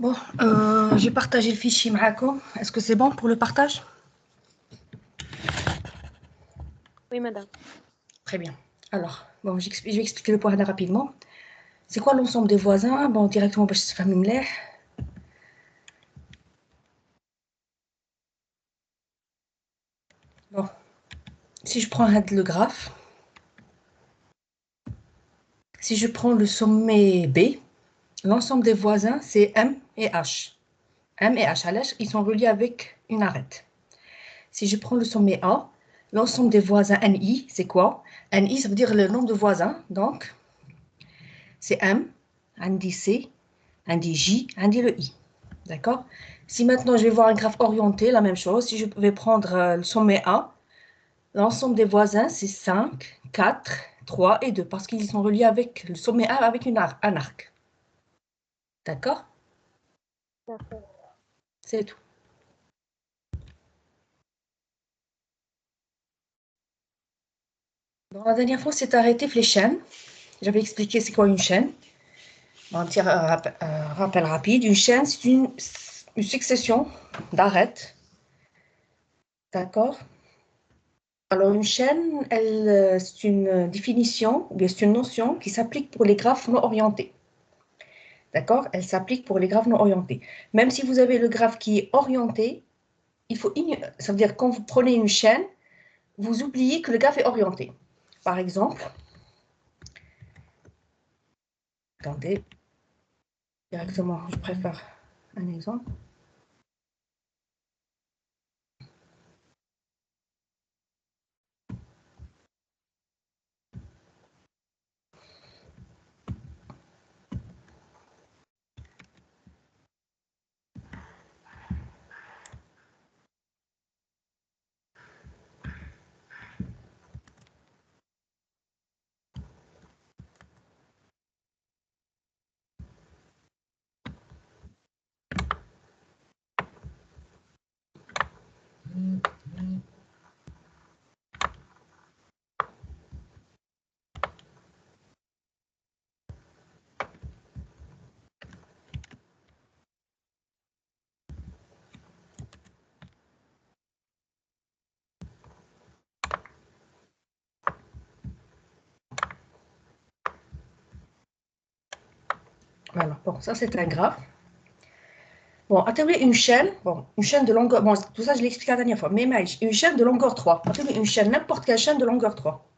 Bon, j'ai partagé le fichier معاكم. Est-ce que c'est bon pour le partage? Oui, madame. Très bien. Alors, bon, je vais expliquer le point rapidement. C'est quoi l'ensemble des voisins? Bon, directement, باش تفهموا مليح. Bon, si je prends le graphe, si je prends le sommet B, l'ensemble des voisins, c'est M et H. M et H, ils sont reliés avec une arête. Si je prends le sommet A, l'ensemble des voisins NI, c'est quoi? NI, ça veut dire le nombre de voisins. Donc, c'est M, عندي C, عندي J, عندي le I. D'accord? Si maintenant je vais voir un graphe orienté, la même chose. Si je vais prendre le sommet A, l'ensemble des voisins, c'est 5, 4, 3 et 2, parce qu'ils sont reliés avec le sommet A avec un arc. D'accord? D'accord. C'est tout. Bon, la dernière fois, c'est arrêté les chaînes. J'avais expliqué c'est quoi une chaîne. Un petit rappel rapide. Une chaîne, c'est une succession d'arêtes. D'accord? Alors, une chaîne, c'est une définition, ou bien c'est une notion qui s'applique pour les graphes non orientés. D'accord? Elle s'applique pour les graphes non orientés. Même si vous avez le graphe qui est orienté, ça veut dire que quand vous prenez une chaîne, vous oubliez que le graphe est orienté. Par exemple, attendez, directement, je préfère un exemple. Voilà, bon, ça c'est un graphe. Bon, attribuer une chaîne de longueur, bon, tout ça je l'ai expliqué la dernière fois, mais une chaîne de longueur 3. Attribuer une chaîne, n'importe quelle chaîne de longueur 3.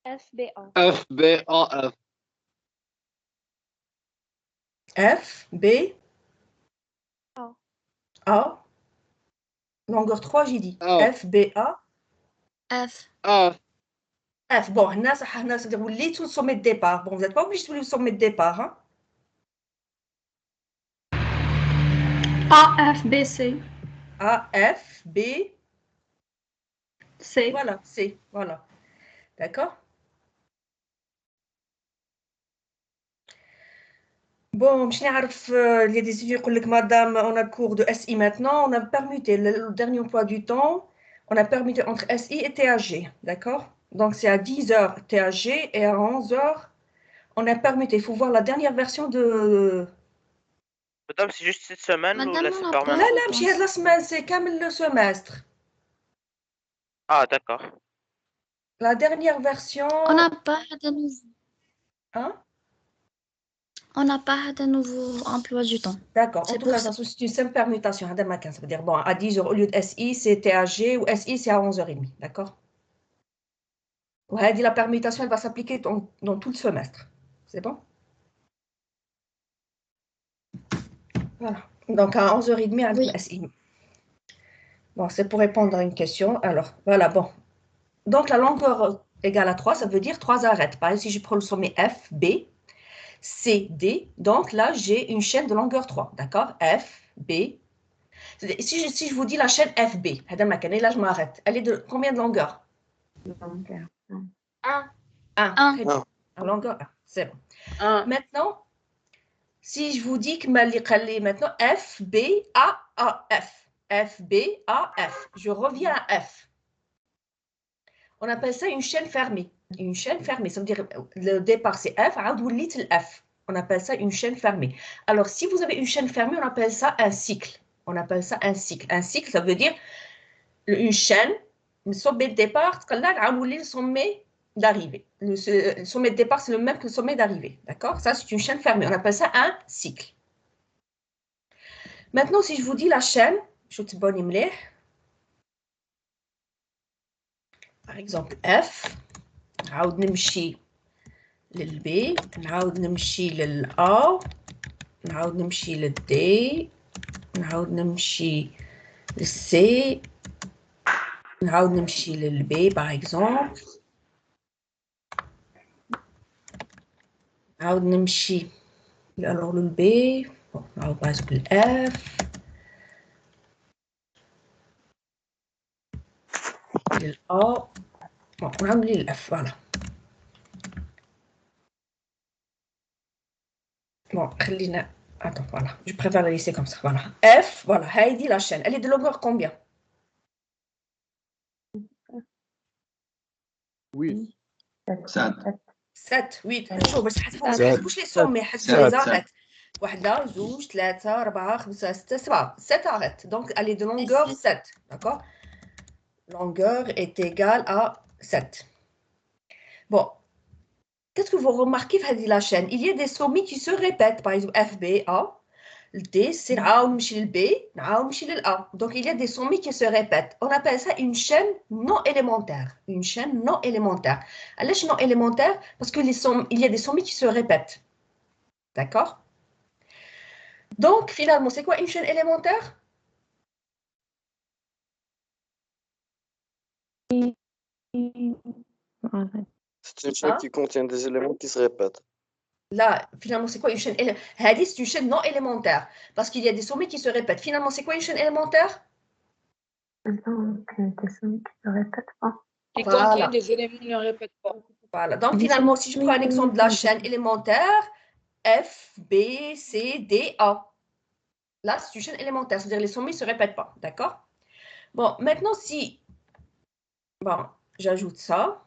FBA. FBAF. F, B, A. A, longueur 3, j'ai dit. A. F, B, A, F. A. F. Bon, vous l'êtes au sommet de départ. Bon, vous n'êtes pas obligé de vous au sommet de départ. Hein? A, F, B, C. A, F, B, C. voilà, C. Voilà. D'accord? Bon, je il y a des étudiants qui disent, madame, on a le cours de SI maintenant. On a permuté le dernier emploi du temps. On a permuté entre SI et TAG. D'accord? Donc, c'est à 10 heures TAG et à 11 heures, on a permuté. Il faut voir la dernière version de. Madame, c'est juste cette semaine ou Madame, là on c'est a permanent? pas- Là, ماشي la semaine, c'est comme le semestre. Ah, d'accord. La dernière version. On n'a pas de nouveau. Hein? On n'a pas de nouveau emploi du temps. D'accord. En C'est tout pour cas, ça. c'est une simple permutation. Ça veut dire, bon, à 10 heures au lieu de SI, c'est TAG ou SI, c'est à 11h30. D'accord? Ouais, dit la permutation, elle va s'appliquer dans tout le semestre. C'est bon? Voilà. Donc, à 11h30, avec Oui. le SI. Bon, c'est pour répondre à une question. Alors, voilà, bon. Donc, la longueur égale à 3, ça veut dire 3 arêtes. Par exemple, si je prends le sommet F, B, C, D, donc là, j'ai une chaîne de longueur 3. D'accord? F, B. Si je vous dis la chaîne FB, là, je m'arrête. Elle est de combien de longueur? 1. 1. Très bien. En longueur 1. C'est bon. Maintenant, si je vous dis que maintenant F, B, A, A, F. F, B, A, F. Je reviens à F. On appelle ça une chaîne fermée. Une chaîne fermée, ça veut dire le départ c'est F, عاد وليت F. On appelle ça une chaîne fermée. Alors, si vous avez une chaîne fermée, on appelle ça un cycle. On appelle ça un cycle. Un cycle, ça veut dire une chaîne, le sommet de départ, le sommet d'arrivée. Le sommet de départ, c'est le même que le sommet d'arrivée. D'accord? Ça, c'est une chaîne fermée. On appelle ça un cycle. Maintenant, si je vous dis la chaîne, je te bonne imler. Par exemple, F, نعاود نمشي للB, نعاود نمشي للA, نعاود نمشي للD, نعاود نمشي للC, نعاود نمشي للB par exemple, نعاود نمشي alors للB, نعاود par exemple للF, للA, نعاود للF, voilà. Bon, attends, voilà, je préfère la laisser comme ça, voilà. F, voilà, Heidi, la chaîne, elle est de longueur combien? Oui. 7 8 شوف باش تحسبوا ما سبعة. تحسبوش لي سومي حسبوا لي زارت 1 2 3 4 5 6 7 7 arrêtes donc elle est de longueur 7 d'accord, longueur est égale à 7. Bon, qu'est-ce que vous remarquez dans la chaîne? Il y a des sommets qui se répètent, par exemple FB A, le D c'est le B, le A. Donc il y a des sommets qui se répètent. On appelle ça une chaîne non élémentaire. Une chaîne non élémentaire. Alors, non élémentaire parce que il y a des sommets qui se répètent. D'accord? Donc finalement, c'est quoi une chaîne élémentaire? C'est une chaîne qui contient des éléments qui se répètent. Là, finalement, c'est quoi une chaîne élémentaire? C'est une chaîne non élémentaire parce qu'il y a des sommets qui se répètent. Finalement, c'est quoi une chaîne élémentaire? Donc, des sommets qui ne se répètent pas. Qui Voilà. contient des éléments qui ne répètent pas. Voilà. Donc finalement, si je prends un exemple de la chaîne élémentaire, F, B, C, D, A. Là, c'est une chaîne élémentaire, c'est-à-dire les sommets ne se répètent pas. D'accord? Bon, maintenant, si bon, j'ajoute ça.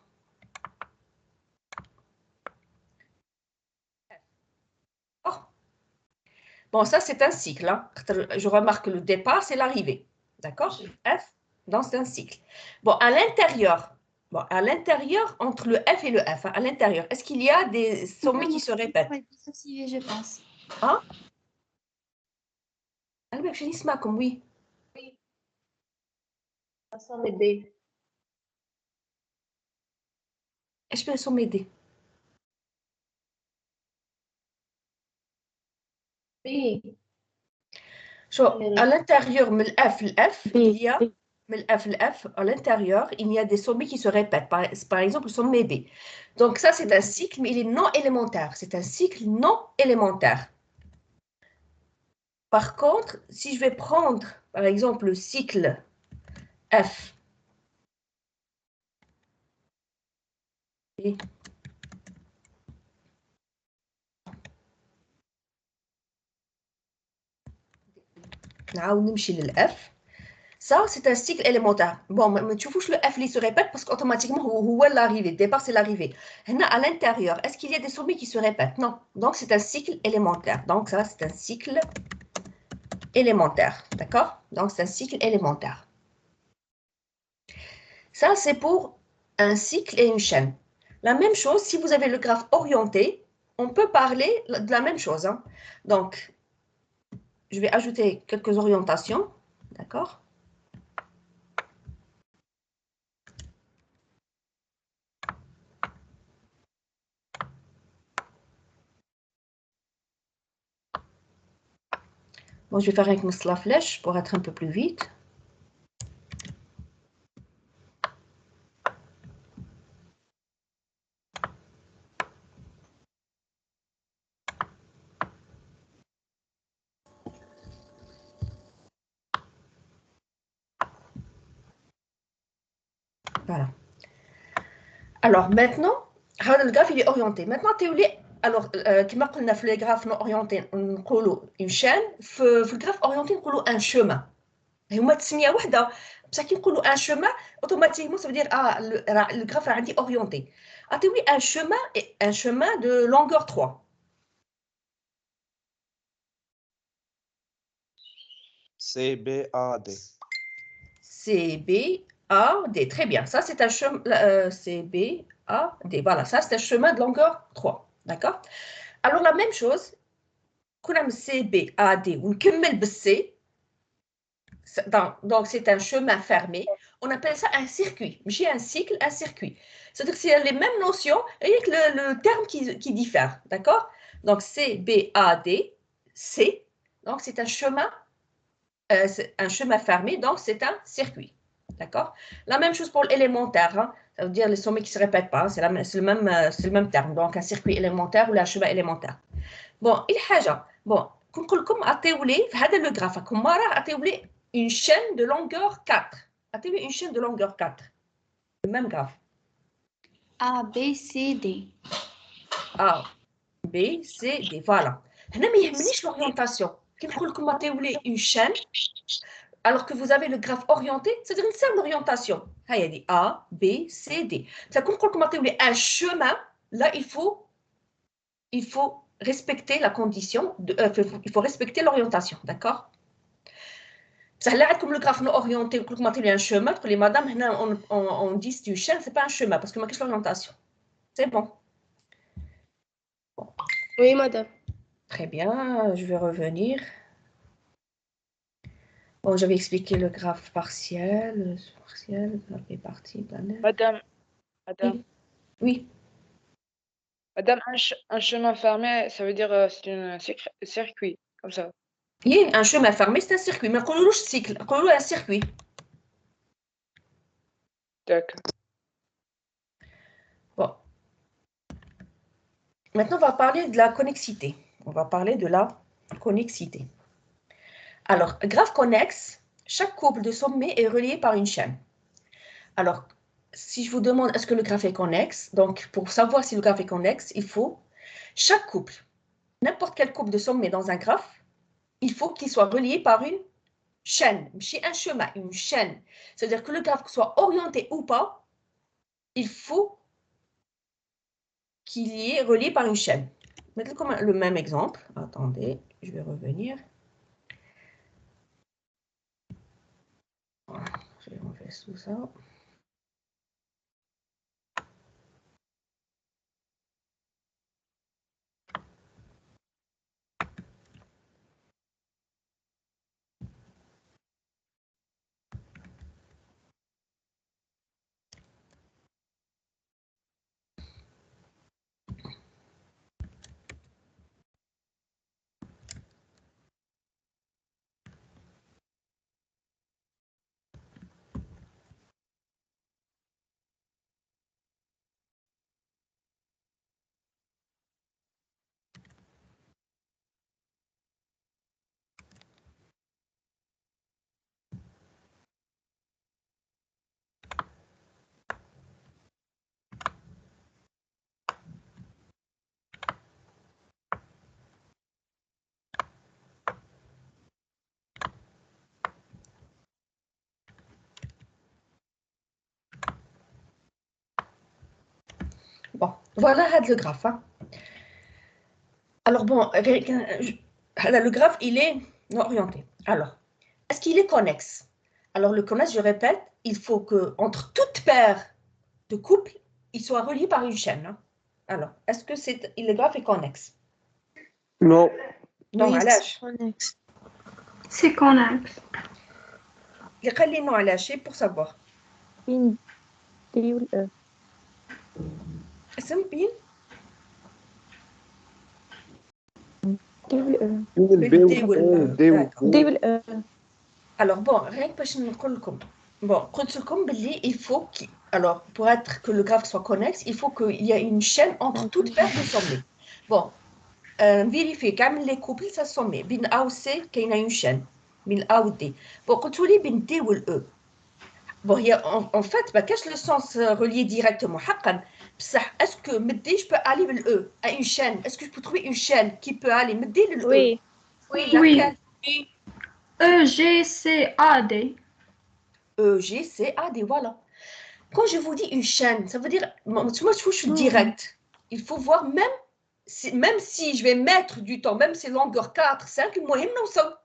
Bon, ça, c'est un cycle. Hein. Je remarque que le départ, c'est l'arrivée. D'accord? F, donc c'est un cycle. Bon, à l'intérieur, entre le F et le F, hein, à l'intérieur, est-ce qu'il y a des sommets qui se répètent? Dissocié, je pense. Hein? Oui. Sommet B. Est-ce que le sommet D? B. À l'intérieur, le F, il y a F, à l'intérieur, il y a des sommets qui se répètent. Par exemple, le sommet B. Donc ça, c'est un cycle, mais il est non élémentaire. C'est un cycle non élémentaire. Par contre, si je vais prendre, par exemple, le cycle F, ça, c'est un cycle élémentaire. Bon, mais tu vois, le F il se répète parce qu'automatiquement, où est l'arrivée? Le départ, c'est l'arrivée. À l'intérieur, est-ce qu'il y a des sommets qui se répètent? Non. Donc, c'est un cycle élémentaire. Donc, ça, c'est un cycle élémentaire. D'accord? Donc, c'est un cycle élémentaire. Ça, c'est pour un cycle et une chaîne. La même chose, si vous avez le graphe orienté, on peut parler de la même chose. Hein. Donc, je vais ajouter quelques orientations. D'accord? Bon, je vais faire avec la flèche pour être un peu plus vite. Voilà. Alors maintenant, le graphe il est orienté. Maintenant, tu es alors, comme on a fait les graphes non orientés, on a une chaîne. Le graphe orienté, on a un chemin. Et on a une wahda. Parce qu'on a un chemin, automatiquement, ça veut dire le graphe est orienté. Tu as un chemin de longueur 3. C, B, A, D. C, B, A, D. Très bien. Ça, c'est un chemin. C, B, A, D. Voilà, ça, c'est un chemin de longueur 3. D'accord? Alors, la même chose, qu'on a C, B, A, D, on كمل بالC. Donc, c'est un chemin fermé. On appelle ça un circuit. J'ai un cycle, un circuit. C'est-à-dire que c'est les mêmes notions, avec le terme qui diffère. D'accord? Donc, C, B, A, D, C. Donc, c'est un chemin fermé, donc c'est un circuit. D'accord? La même chose pour l'élémentaire. Hein. Ça veut dire les sommets qui ne se répètent pas. C'est le même terme. Donc, un circuit élémentaire ou un chemin élémentaire. Bon, il y a bon, comme لكم عطيولي في هذا le graphe comme مرة عطيولي une chaîne de longueur 4. عطيولي une chaîne de longueur 4. Le même graphe. A, B, C, D. A, B, C, D. Voilà. هنا ما يهمنيش l'orientation. كي نقول لكم عطيولي une chaîne alors que vous avez le graphe orienté, c'est-à-dire une seule orientation. Il y a des A, B, C, D. Ça comme quand vous avez un chemin, là, il faut respecter la condition, il faut respecter l'orientation, d'accord? Ça là, comme le graphe orienté, quand vous avez un chemin, pour les madames, on dit c'est une chaîne, ce n'est pas un chemin, parce que c'est l'orientation. C'est bon. Oui, madame. Très bien, je vais revenir. Bon, j'avais expliqué le graphe partiel, le graphe est parti. Madame. Oui. Madame, un chemin fermé, ça veut dire c'est un circuit, comme ça. Il y a un chemin fermé, c'est un circuit. Mais on cycle, on un circuit. D'accord. Bon. Maintenant, on va parler de la connexité. On va parler de la connexité. Alors, graphe connexe, chaque couple de sommets est relié par une chaîne. Alors, si je vous demande est-ce que le graphe est connexe, donc pour savoir si le graphe est connexe, il faut chaque couple, n'importe quel couple de sommets dans un graphe, il faut qu'il soit relié par une chaîne, un chemin, une chaîne. C'est-à-dire que le graphe soit orienté ou pas, il faut qu'il y ait relié par une chaîne. Mettez comme le même exemple. Attendez, je vais revenir. Je vais refaire tout ça. Bon, voilà le graphe. Hein. Alors bon, le graphe, il est orienté. Alors, est-ce qu'il est connexe? Alors, le connexe, je répète, il faut qu'entre toutes paires de couples, il soit relié par une chaîne. Hein. Alors, est-ce que le graphe est connexe? Non. Non, Oui, علاش؟ connexe. C'est connexe. قال لي non علاش pour savoir. بين دي والأ. اسم بين دي والأ. دي والأ. Alors bon, rien que باش نقول لكم. Bon, قلت لكم باللي il faut alors pour être que le graphe soit connexe, il faut qu'il y ait une chaîne entre toutes paires de sommets. Bon, vérifiez كامل les couples ça sommet. بين A و C كاينه une chaîne. بين A و D. Bon, قلتوا لي بين D و E. Bon, il y a, en fait, ما كاش le sens relié directement حقا. بصح est-ce que مدي je peux aller vers le E à une chaîne? Est-ce que je peux trouver une chaîne qui peut aller مدي le E? Oui. Oui, Oui. laquelle? E, G, C, A, D. E, G, C, A, D, voilà. Quand je vous dis une chaîne, ça veut dire, moi je suis direct. Il faut voir même si je vais mettre du temps, même si longueur 4, 5, المهم نوصل.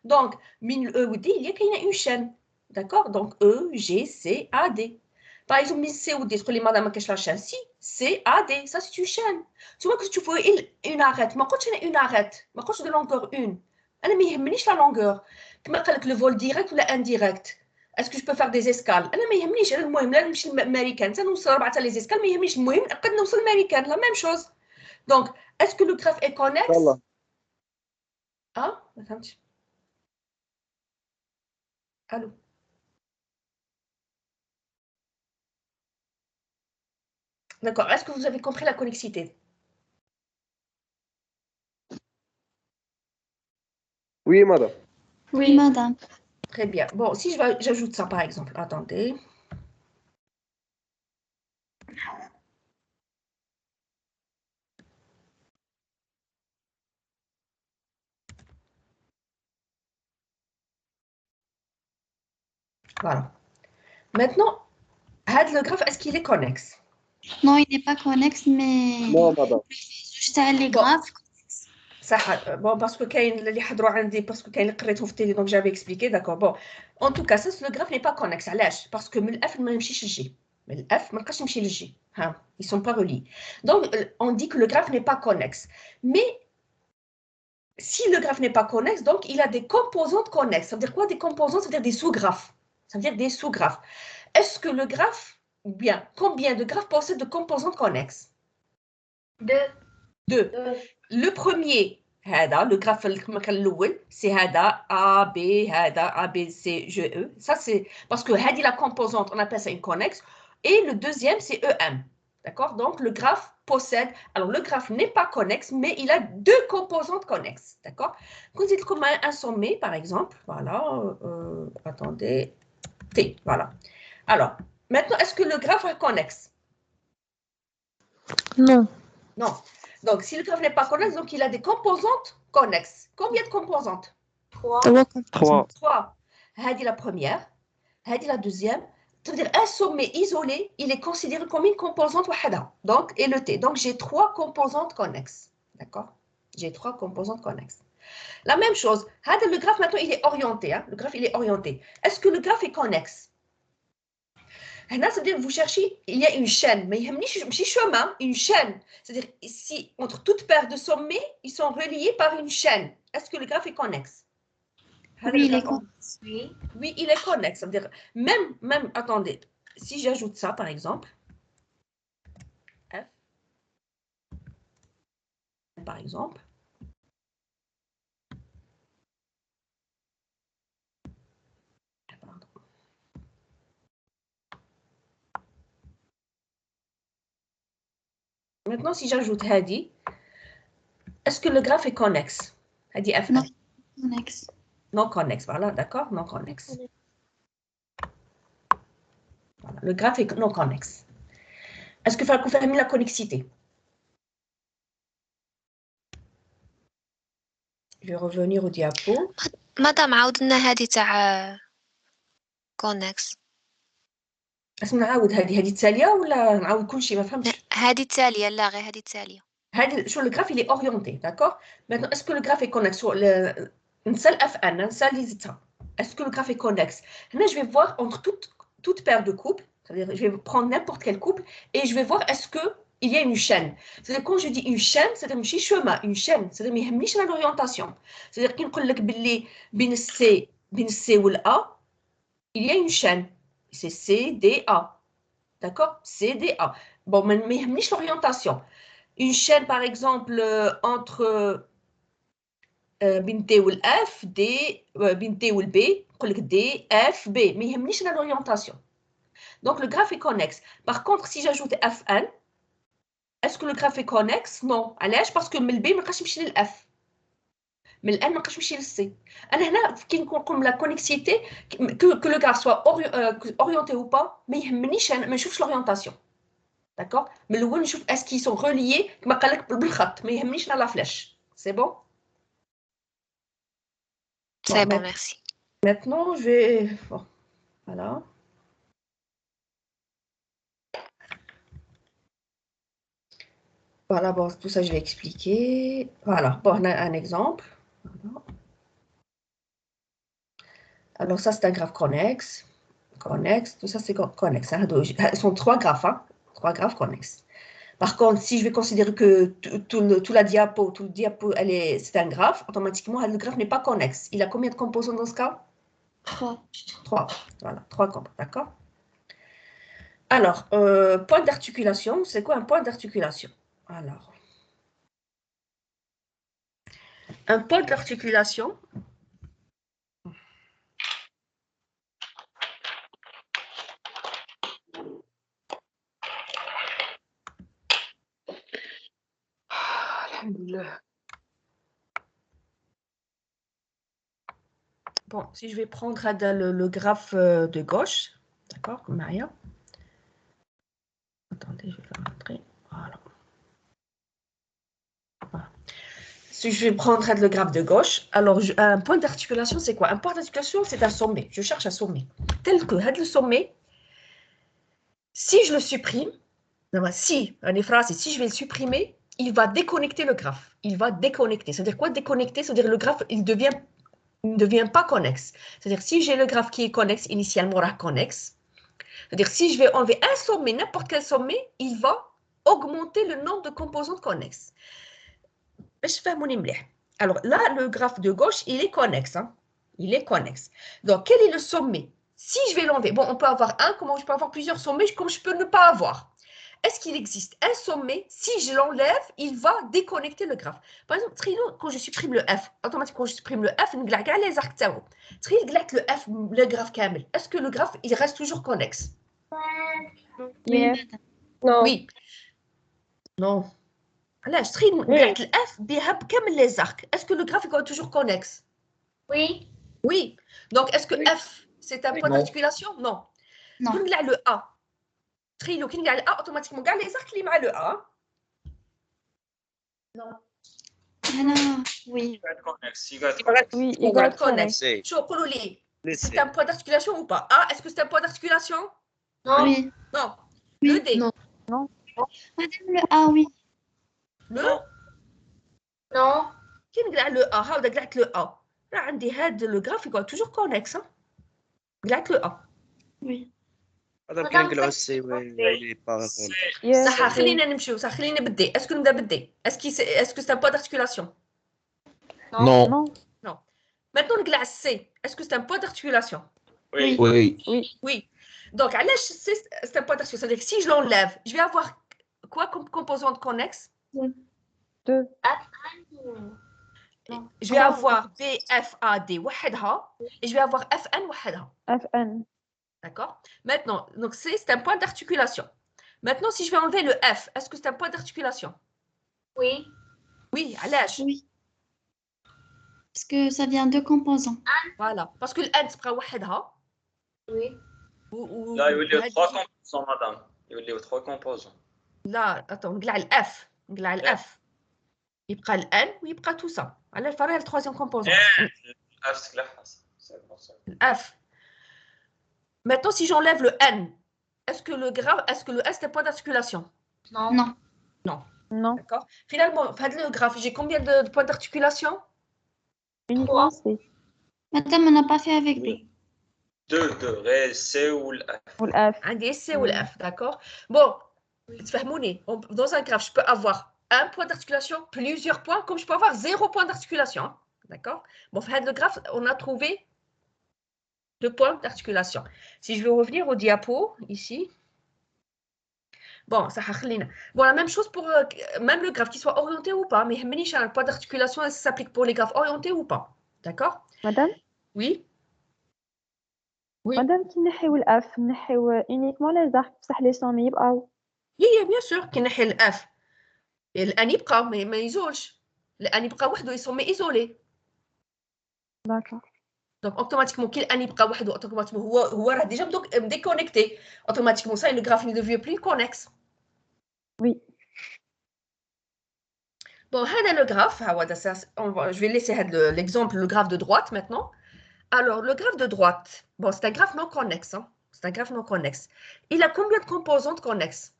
Donc, min E ou D, il y a une chaîne. D'accord? Donc, E, G, C, A, D. Par exemple, min C ou D, تقول لي madame ما كاينش la chaîne. Si, C, A, D, ça c'est une chaîne. Tu vois que tu fais une arête. ما قلتش أنا une arête. ما قلتش de longueur une. أنا ما يهمنيش la longueur. كما قال لك le vol direct ولا indirect. Est-ce que je peux faire des escales؟ أنا ما يهمنيش. أنا المهم لا نمشي للأمريكان. نوصل 4 تاع les escales ما يهمنيش. المهم قد نوصل للأمريكان. La même chose. Donc, est-ce que le graphe est connexe؟ يلا Ah, ما فهمتش. Allô? D'accord. Est-ce que vous avez compris la connexité? وي مدام. Oui, madame. Très bien. Bon, si j'ajoute ça par exemple. Attendez. Voilà. Maintenant, le graphe, est-ce qu'il est connexe? Non, il n'est pas connexe, mais نو مدام. juste les graphes. صح. Bon, parce que كاين اللي حضروا عندي parce que كاين اللي قريتهم في التيلي donc j'avais expliqué. D'accord. Bon. En tout cas, ça, le graphe n'est pas connexe. علاش؟ Parce que من الF ما يمشيش للجي. من الF ما بقاش يمشي للجي. ها. Ils sont pas reliés. Donc, on dit que le graphe n'est pas connexe. Mais si le graphe n'est pas connexe, donc il a des composantes connexes. Ça veut dire quoi des composantes? Ça veut dire des sous-graphes. Ça veut dire des sous-graphes. Est-ce que le graphe, bien, combien de graphes possèdent de composantes connexes? Deux. Le premier, le graphe c'est A, B, A, B, C, G, E. Ça, c'est parce que la composante, on appelle ça une connexe. Et le deuxième, c'est EM. D'accord? Donc, le graphe possède. Alors, le graphe n'est pas connexe, mais il a deux composantes connexes. D'accord? Quand il comme un sommet, par exemple, voilà. Attendez. T, voilà. Alors, maintenant, est-ce que le graphe est connexe? Non. Non. Donc, si le graphe n'est pas connexe, donc il a des composantes connexes. Combien de composantes? 3. 3. 3. Hadi la première. Hadi la deuxième. C'est-à-dire un sommet isolé, il est considéré comme une composante wahada. Donc, et le T. Donc, j'ai 3 composantes connexes. D'accord? J'ai 3 composantes connexes. La même chose. Le graphe, maintenant, il est orienté. Hein? Le graphe, il est orienté. Est-ce que le graphe est connexe? C'est-à-dire vous cherchez, il y a une chaîne, mais il y a un chemin, une chaîne. C'est-à-dire ici, entre toutes paires de sommets, ils sont reliés par une chaîne. Est-ce que le graphe est connexe? Oui, il est connexe. Oui, il est connexe. C'est-à-dire, même, attendez, si j'ajoute ça, par exemple, F, par exemple, pardon. Maintenant, si j'ajoute Hadi, est-ce que le graphe est connexe? Hadi F. Non, connexe. Non connexe, voilà, d'accord, non connexe. Voilà, le graphe est non connexe. Est-ce que vous faites la connexité? Je vais revenir au diapo. مدام عاودنا هذه تاع كونكس. اسم نعاود هذه التالية ولا نعاود كل شيء ما فهمتش؟ هذه التالية لا غير هذه التالية. هذه شو le graphe il est orienté, d'accord? Maintenant est-ce que le graphe est connexe sur le نسال F1 نسال les états. Est-ce que le graphe est connexe? Là je vais voir entre toute paire de couples, c'est-à-dire je vais prendre n'importe quel couple et je vais voir est-ce que il y a une chaîne. C'est-à-dire quand je dis une chaîne, c'est-à-dire ماشي chemin, une chaîne, c'est-à-dire ما يهمنيش l'orientation. C'est-à-dire كي نقول لك باللي بين C والA, il y a une chaîne. C'est CDA. D'accord? CDA. Bon, mais l'orientation. Une chaîne, par exemple, entre بين ou le F, D, بين ou le B, D, F, B. Mais il n'y a l'orientation. Donc, le graphe est connexe. Par contre, si j'ajoute Fn, est-ce que le graphe est connexe? Non. Allez, parce que le B ne peut pas le F. Mais le N ne peut pas le C. Comme la connexité, que le graphe soit orienté ou pas, mais il n'y a pas l'orientation. D'accord? Mais le one, est-ce qu'ils sont reliés? Mais il la flèche. C'est bon? C'est bon, merci. Maintenant, je vais... Bon, voilà. Voilà, bon, tout ça, je vais expliquer. Voilà, bon, on a un exemple. Voilà. Alors, ça, c'est un graphe connexe. Connexe, tout ça, c'est connexe. Hein. Ce sont 3 graphes, hein. 3 graphes connexes. Par contre, si je vais considérer que tout le diapo, c'est un graphe, automatiquement, le graphe n'est pas connexe. Il a combien de composants dans ce cas? 3. 3. Voilà, 3 composants, d'accord? Alors, point d'articulation, c'est quoi un point d'articulation? Alors, un point d'articulation, Alhamdulillah. bon, si je vais prendre le graphe de gauche, d'accord, comme Maria. Attendez, je vais le montrer. Voilà. Si je vais prendre le graphe de gauche, alors un point d'articulation, c'est quoi? Un point d'articulation, c'est un sommet. Je cherche un sommet. Tel que le sommet, si je le supprime, si je vais le supprimer, il va déconnecter le graphe. Il va déconnecter. C'est-à-dire quoi déconnecter? C'est-à-dire le graphe, il ne devient pas connexe. C'est-à-dire si j'ai le graphe qui est connexe, initialement connexe, c'est-à-dire si je vais enlever un sommet, n'importe quel sommet, il va augmenter le nombre de composantes connexes. Alors là, le graphe de gauche, il est connexe. Hein? Il est connexe. Donc, quel est le sommet? Si je vais l'enlever, bon, on peut avoir un, comment je peux avoir plusieurs sommets, comme je peux ne pas avoir. Est-ce qu'il existe un sommet? Si je l'enlève, il va déconnecter le graphe. Par exemple, quand je supprime le F, automatiquement, quand je supprime le F, les arcs le F, le graphe camel. Est-ce que le graphe, il reste toujours connexe? Oui, Non. Oui. Non. Là, je trie le F, بيهب كامل les arcs. Est-ce que le graphe est toujours connexe? Oui. Oui. Donc, est-ce que F, c'est un point d'articulation? Non. Non. Quand on a le A, trie quand on a le A, automatiquement, les arcs qui sont le A. Non. Non. Oui. Oui, Il يقعد connexe. سي شو قولوا لي c'est ليسي un point d'articulation ou pas? A, est-ce que c'est un point d'articulation? Non. Oui. Non. Oui. Le D. Non. Non. Madame, le A, oui. Le Non. كي نقلع le A, هاودا قلعت le A. راه عندي هاد le graphe يقعد toujours connexe. قلعت le A. Oui. هذا كي نقلعوا السي ويلي باغ صح خلينا نمشيو صح خلينا بالدي اسكو نبدا بالدي اسكو c'est un point d'articulation? نو Non. Non. Maintenant نقلع السي اسكو c'est un point d'articulation? Oui. وي Oui. Donc علاش c'est un point d'articulation? C'est-à-dire que si je l'enlève, je vais avoir quoi comme composante connexe? 2. Je vais avoir BFAD وحدها et je vais avoir FN وحدها. FN. D'accord? Maintenant, donc c'est un point d'articulation. Maintenant, si je vais enlever le F, est-ce que c'est un point d'articulation? Oui. Oui, علاش? Oui. Parce que ça vient de composants. Voilà. Parce que le N تبقى وحدها. Oui. لا يوليو 3 كومبوزون مدام يوليو 3 كومبوزون لا attends نقلع الاف نقلع الاف يبقى الان ويبقى تو سا على فرق الترويزيام كومبوزون اف تقلعها الاف. Maintenant si j'enlève le N, est-ce que le S est un point d'articulation? Non. Non. Non. D'accord. Finalement, le graphe, j'ai combien de points d'articulation? Uniquement C. Madame, on n'a pas fait avec deux. 2 غير سي والاف والF. عندي C ou le F, d'accord. Bon, تفهموني, dans un graphe, je peux avoir un point d'articulation, plusieurs points, comme je peux avoir 0 point d'articulation. Hein. D'accord. Bon, le graphe, on a trouvé 2 points d'articulation. Si je vais revenir au diapo, ici. Bon, ça bon, la même chose pour même le graphe, qu'il soit orienté ou pas, mais un point d'articulation, ça s'applique pour les graphes orientés ou pas. D'accord? Madame? Oui. Oui. Madame, كي نحيو الF نحيو uniquement les arcs بصح les sommets يبقاو. Oui, bien sûr, كي نحي الاف الان يبقى ما يزولش الان يبقى وحده يسمى ايزولي. D'accord. Donc automatiquement كي الان يبقى وحده automatiquement هو راه ديجا déconnecté. Automatiquement ça le graphe ne devient plus connexe. Oui. Bon, هذا le graphe, je vais laisser l'exemple, le graphe de droite maintenant. Alors, le graphe de droite, bon, c'est un graphe non connexe. Hein? C'est un graphe non connexe. Il a combien de composantes connexes?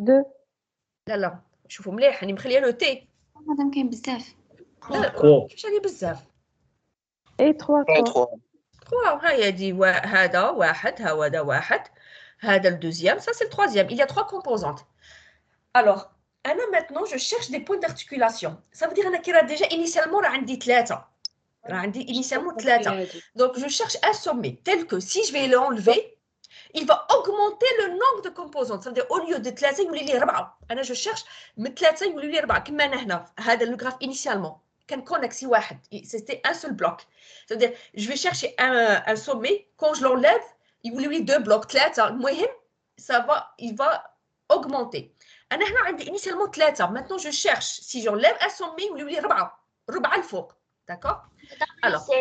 2. لا شوفوا مليح راني مخليه لو تي. مادام كاين بزاف. كيفاش راني بزاف؟ Et 3. 3 3. هيا دي هذا واحد هذا واحد هذا le deuxième, ça c'est le troisième. Il y a 3 composantes. Alors, أنا maintenant je cherche des points d'articulation. Ça veut dire أنا كي راه déjà initialement راه عندي 3. راه عندي initialement 3. Donc je cherche un sommet tel que si je vais l'enlever, il va augmenter le nombre de composantes. Ça veut dire au lieu de 3 يولي لي 4. أنا je cherche من 3 يولي لي 4 كما أنا هنا. هذا le graphe initialement كان كونكسي واحد. C'était un seul bloc. Ça veut dire je vais chercher un sommet. Quand je l'enlève, يولي لي 2 blocs 3. المهم il va augmenter. أنا هنا عندي initialement 3. Maintenant je cherche si j'enlève un sommet يولي لي 4. 4 الفوق. D'accord? Alors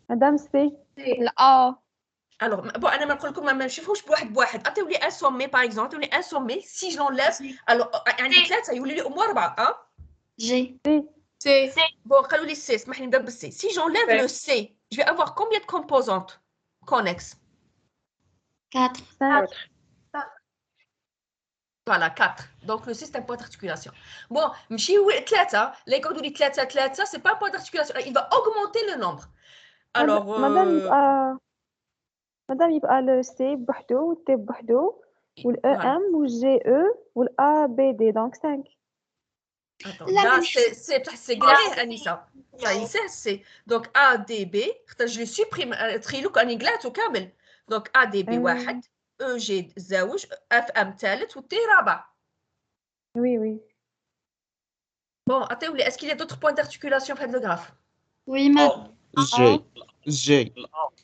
مدام سي الأ Alors, bon, أنا ما نقول لكم ما نشوفوش بواحد. أعطيولي un sommet par exemple. أعطيولي un sommet. Si je l'enlève, alors عندي 3 يولي لي au moins 4. جي C. Bon, قالوا لي C. اسمح لي نبدا بالC. Si j'enlève le C, je vais avoir combien de composantes connexes? 4 Voilà, 4. Donc le C, c'est un point d'articulation. Bon, نمشيو 3. اللي يقعدوا لي 3 c'est pas un point d'articulation. Il va augmenter le nombre. Alors مدام يبقى لو سي بوحدو والتي بوحدو والاو voilà. ام والجي او والا بي دي دونك 5. Attends, là, c'est grave, Anissa. Ça, il sait, c'est. Donc, A, D, B. Je le supprime. Trilouk en anglais, au câble. Donc, A, D, B, واحد. E, G, زوج. F, M, ثالث. T, رابع. Oui. Bon, attends, est-ce qu'il y a d'autres points d'articulation fait le graphe? Oui ما G.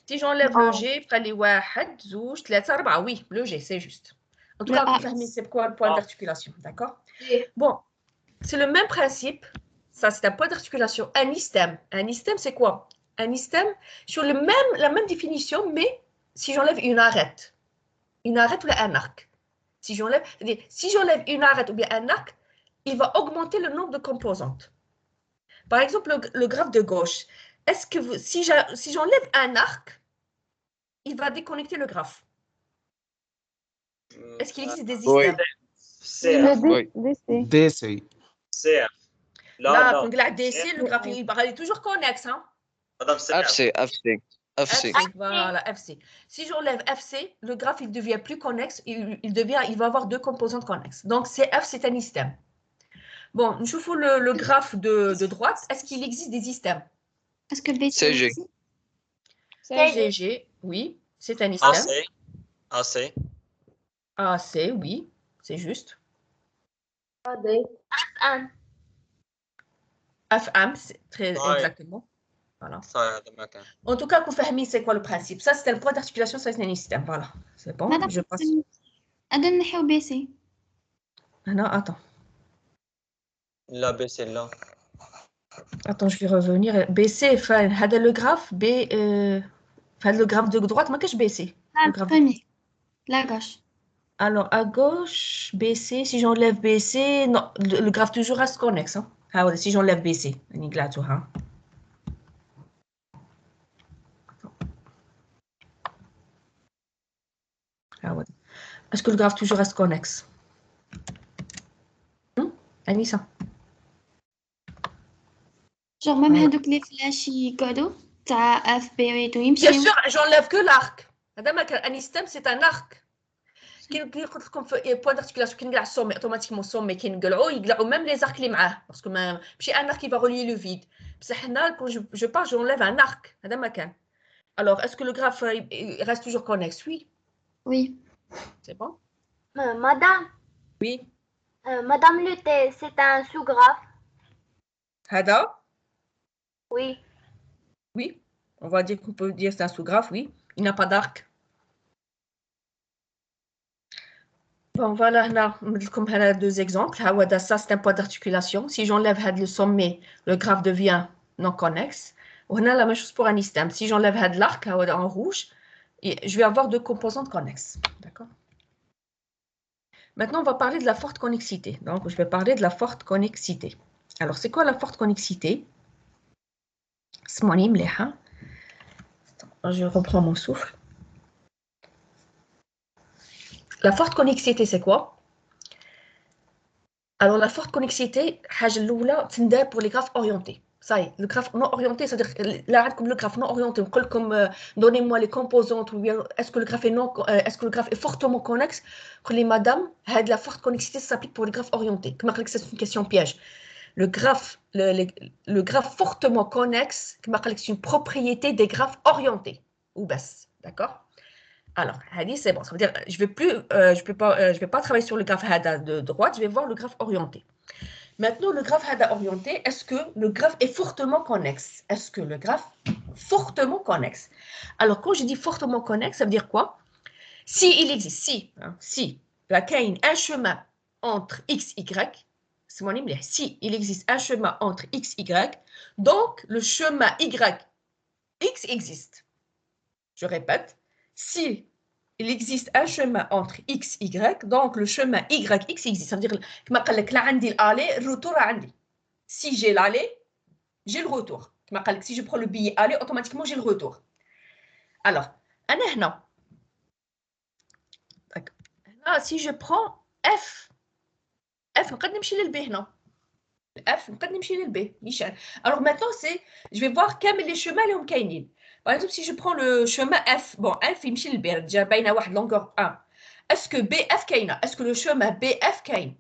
Si j'enlève le G, après les واحد, زوج, ثلاثة, رابعة. Oui, le G, c'est juste. En tout cas, vous savez, c'est quoi le point d'articulation, d'accord? Bon. C'est le même principe. Ça, c'est un point d'articulation. Un istème. Un istème, c'est quoi? Un istème, sur la même définition, mais si j'enlève une arête. Une arête ou un arc. Si j'enlève une arête ou bien un arc, il va augmenter le nombre de composantes. Par exemple, le graphe de gauche. Est-ce que si j'enlève un arc, il va déconnecter le graphe? Est-ce qu'il existe des istèmes? DC. CF. Là, Là, quand il a DC, le graphe, il est toujours connexe. Hein? Madame CF. FC. Voilà, FC. Si j'enlève FC, le graphe il devient plus connexe, il va avoir 2 composantes connexes. Donc CF, c'est un istème. Bon, je vous le graphe de droite. Est-ce qu'il existe des istèmes? Est-ce que BC CG. CG, oui, c'est un istème. AC. AC, oui, c'est juste. FM, c'est très exactement. Voilà. En tout cas, Koufahmi, c'est quoi le principe? Ça, c'était le point d'articulation, ça, c'est un système. Voilà. C'est bon, je passe. أدن نحو BC Non, attends. La B, c'est là. Attends, je vais revenir. BC, le graphe B, le graphe de droite, ما كاش BC. Le premier, la gauche. Alors, à gauche, BC, si j'enlève BC, non, le graphe toujours reste connexe. Hein. Ah ouais, si j'enlève BC, hein. Ah ouais. Est-ce que le graphe toujours reste connexe? Anissa. Genre même هذوك les flashs يقعدوا تاع FB ويمشيو. Bien sûr, j'enlève que l'arc. Un istème, c'est un arc. كي قلت لكم في point d'articulation كي نقلع السومي اوتوماتيكمون السومي كي يقلعوا même les arcs اللي معاه باسكو ماشي un arc qui va relier le vide بصح حنا quand je pars j'enlève un arc هذا ما كان. Alors est-ce que le graphe reste toujours connexe? Oui. C'est bon? Madame. Oui. Madame le T, c'est un sous-graphe. هذا? Oui. Oui. On va dire qu'on peut dire c'est un sous-graphe, oui. Il n'a pas d'arc. Bon, voilà, comme deux exemples. Ça, c'est un point d'articulation. Si j'enlève le sommet, le graphe devient non connexe. On a la même chose pour un istème. Si j'enlève l'arc en rouge, je vais avoir 2 composantes connexes. D'accord? Maintenant, on va parler de la forte connexité. Donc, je vais parler de la forte connexité. Alors, c'est quoi la forte connexité? Je reprends mon souffle. La forte connexité, c'est quoi? Alors, la forte connexité, pour les graphes orientés. Ça y est, le graphe non orienté, c'est-à-dire là, comme le graphe non orienté, comme donnez-moi les composantes, ou bien est-ce que le graphe est fortement connexe? Les madame, la forte connexité, ça s'applique pour les graphes orientés. C'est une question piège. Le graphe fortement connexe, c'est une propriété des graphes orientés ou baisse, d'accord? Alors, c'est bon, ça veut dire je vais pas travailler sur le graphe de droite, je vais voir le graphe orienté. Maintenant, le graphe orienté, est-ce que le graphe est fortement connexe? Est-ce que le graphe fortement connexe? Alors, quand je dis fortement connexe, ça veut dire quoi? Si il existe, si la qu'il y a un chemin entre x, y, c'est mon image. Si il existe un chemin entre x, y, donc le chemin y, x existe. Je répète, si il existe un chemin entre x, y, donc le chemin y, x existe. C'est-à-dire que le retour عندي. Si j'ai l'aller, j'ai le retour. Si je prends le billet aller, automatiquement j'ai le retour. Alors, si je prends f, نقدر نمشي للب هنا. f نقدر نمشي للب نيشان. Alors maintenant je vais voir كامل les chemins اللي هم كاينين. Par exemple, si je prends le chemin f, bon, f يمشي للب, déjà باينه واحد longueur 1. Est-ce que bf كاينه? Est-ce que le chemin bf كاين?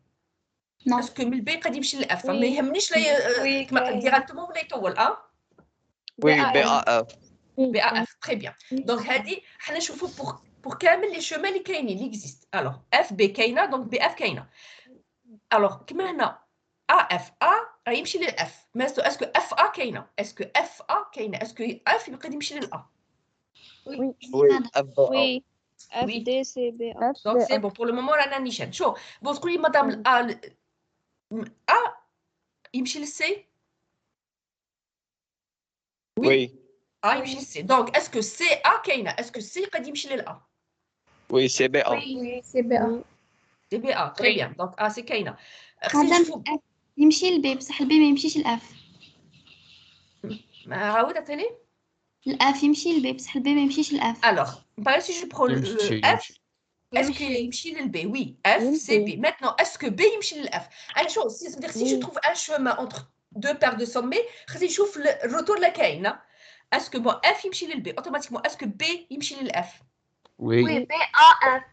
Non. Est-ce que من الب قد يمشي للاف؟ ما يهمنيش كما قال ديريكتومون ولا يطول Oui, BAF. BAF, très bien. Donc هذه حنا نشوفوا pour كامل les chemins اللي كاينين اللي exist. Alors FB كاينه donc BF كاينه. Alors كما هنا AF A يمشي للF. Mais est-ce que FA كاينه؟ Est-ce que FA كاينه؟ Est-ce que F يقدر يمشي للA؟ Oui. Oui, FBA. Oui. F, D, C, B, A. Donc c'est bon pour le moment رانا نيشان. شو بون تقولي مدام A يمشي للC؟ Oui. A يمشي للC. Donc est-ce que CA كاينه؟ Est-ce que C قد يمشي للA؟ Oui, c'est BA. Oui, c'est BA. C'est BA, très bien. Donc A c'est كاينه. مادام الاف يمشي للبي بصح البي ما يمشيش الاف. عاود عطيني. الاف يمشي للبي بصح البي ما يمشيش الاف. Alors, par exemple, si je prends le F, est-ce qu'il يمشي للB? Oui, F, c'est B. Maintenant, est-ce que B يمشي للF? Alors, c'est-à-dire si je trouve un chemin entre deux paires de sommets, خلينا نشوف le retour de la كاين. Est-ce que bon, F يمشي للB automatiquement? Est-ce que B يمشي للF? Oui. Oui, BAF.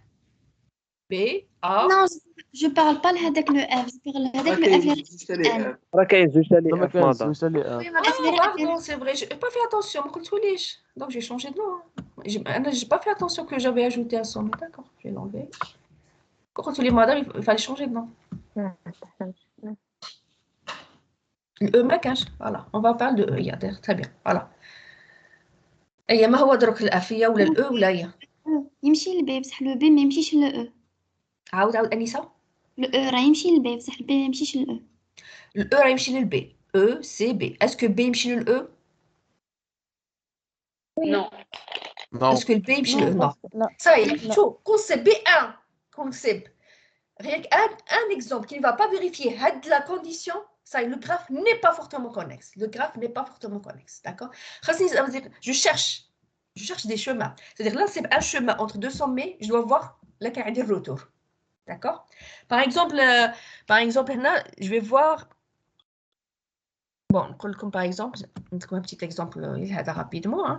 B, A. Non, je parle pas لهذاك لو اف، je parle لهذاك لو اف اللي راه كاين زوج تاع ما لي اف كانش مادا. زوج تاع لي Ah, اف. pardon, c'est vrai, j'ai pas fait attention, ما قلتوليش. Donc j'ai changé de nom. J'ai pas fait attention que j'avais ajouté un sommet. D'accord, je vais l'enlever. Quand les madame, il fallait changer de nom. E ما كانش. Voilà, on va parler de E. Très bien. Voilà. أي ما هو درك الأفية ولا الأو ولا هي؟ يمشي للبي بصح لو بي ما يمشيش للأو. عاود أنيسة. لو راه يمشي للبي بصح البي ما يمشيش للأو. الأو راه يمشي للبي. E سي بي. اسكو بي يمشي للأو؟ Non. Non. اسكو البي يمشي للأو؟ Non. صاي شو concept B1 concept. Rien qu'un exemple qui ne va pas vérifier la condition, ça, le graphe n'est pas fortement connexe. Le graphe n'est pas fortement connexe, d'accord? Je cherche des chemins. C'est-à-dire là, c'est un chemin entre deux sommets, je dois voir la carrière de retour, d'accord? Par exemple, là, je vais voir. Bon, comme par exemple, un petit exemple rapidement. Hein.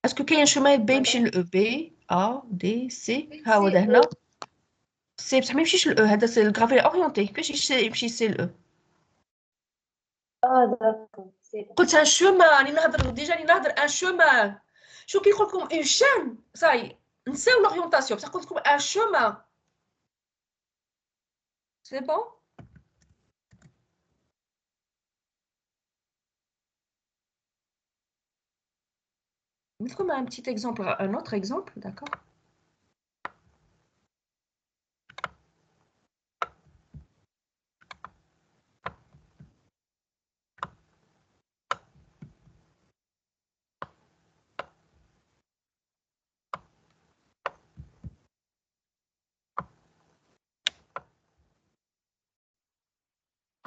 Est-ce que كاين chemin B يمشي ل B A D C ها هو هنا سي بصح ما يمشيش ل E هذا سي الغرافي اورينتي كيفاش يمشي سي ل E قلت ان شومان راني نهضر ديجا راني نهضر ان شومان شو كي نقول لكم اون شان صاي نساو لورينتاسيون بصح قلت لكم ان شومان سي بون نذكر un petit exemple, un autre exemple, d'accord?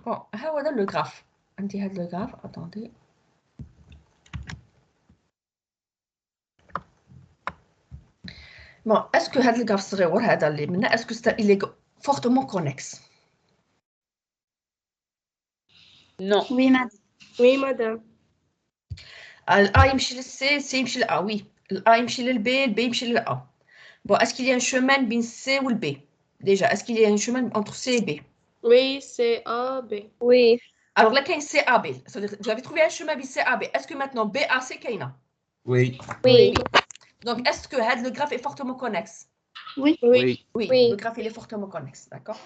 Bon, هذا le graphe. عندي هذا le graphe, attendez. Bon, est-ce que هذا الجراف الصغير هذا اللي منا est-ce que il est fortement connexe? Non. Oui, madame. Oui, madame. الA يمشي للسي سي يمشي للA oui الA يمشي للبي البي يمشي للA. Bon, est-ce qu'il y a un chemin بين C ou le B? Déjà, est-ce qu'il y a un chemin entre C et B? Oui, c'est A, B. Oui. Alors là, il y a CAB. C'est-à-dire, vous avez trouvé un chemin بين C et B. Est-ce que maintenant BAC كاينه? Oui. Oui. Donc, est-ce que le graphe est fortement connexe? Oui. Oui. Oui, Oui. le graphe il est fortement connexe, d'accord?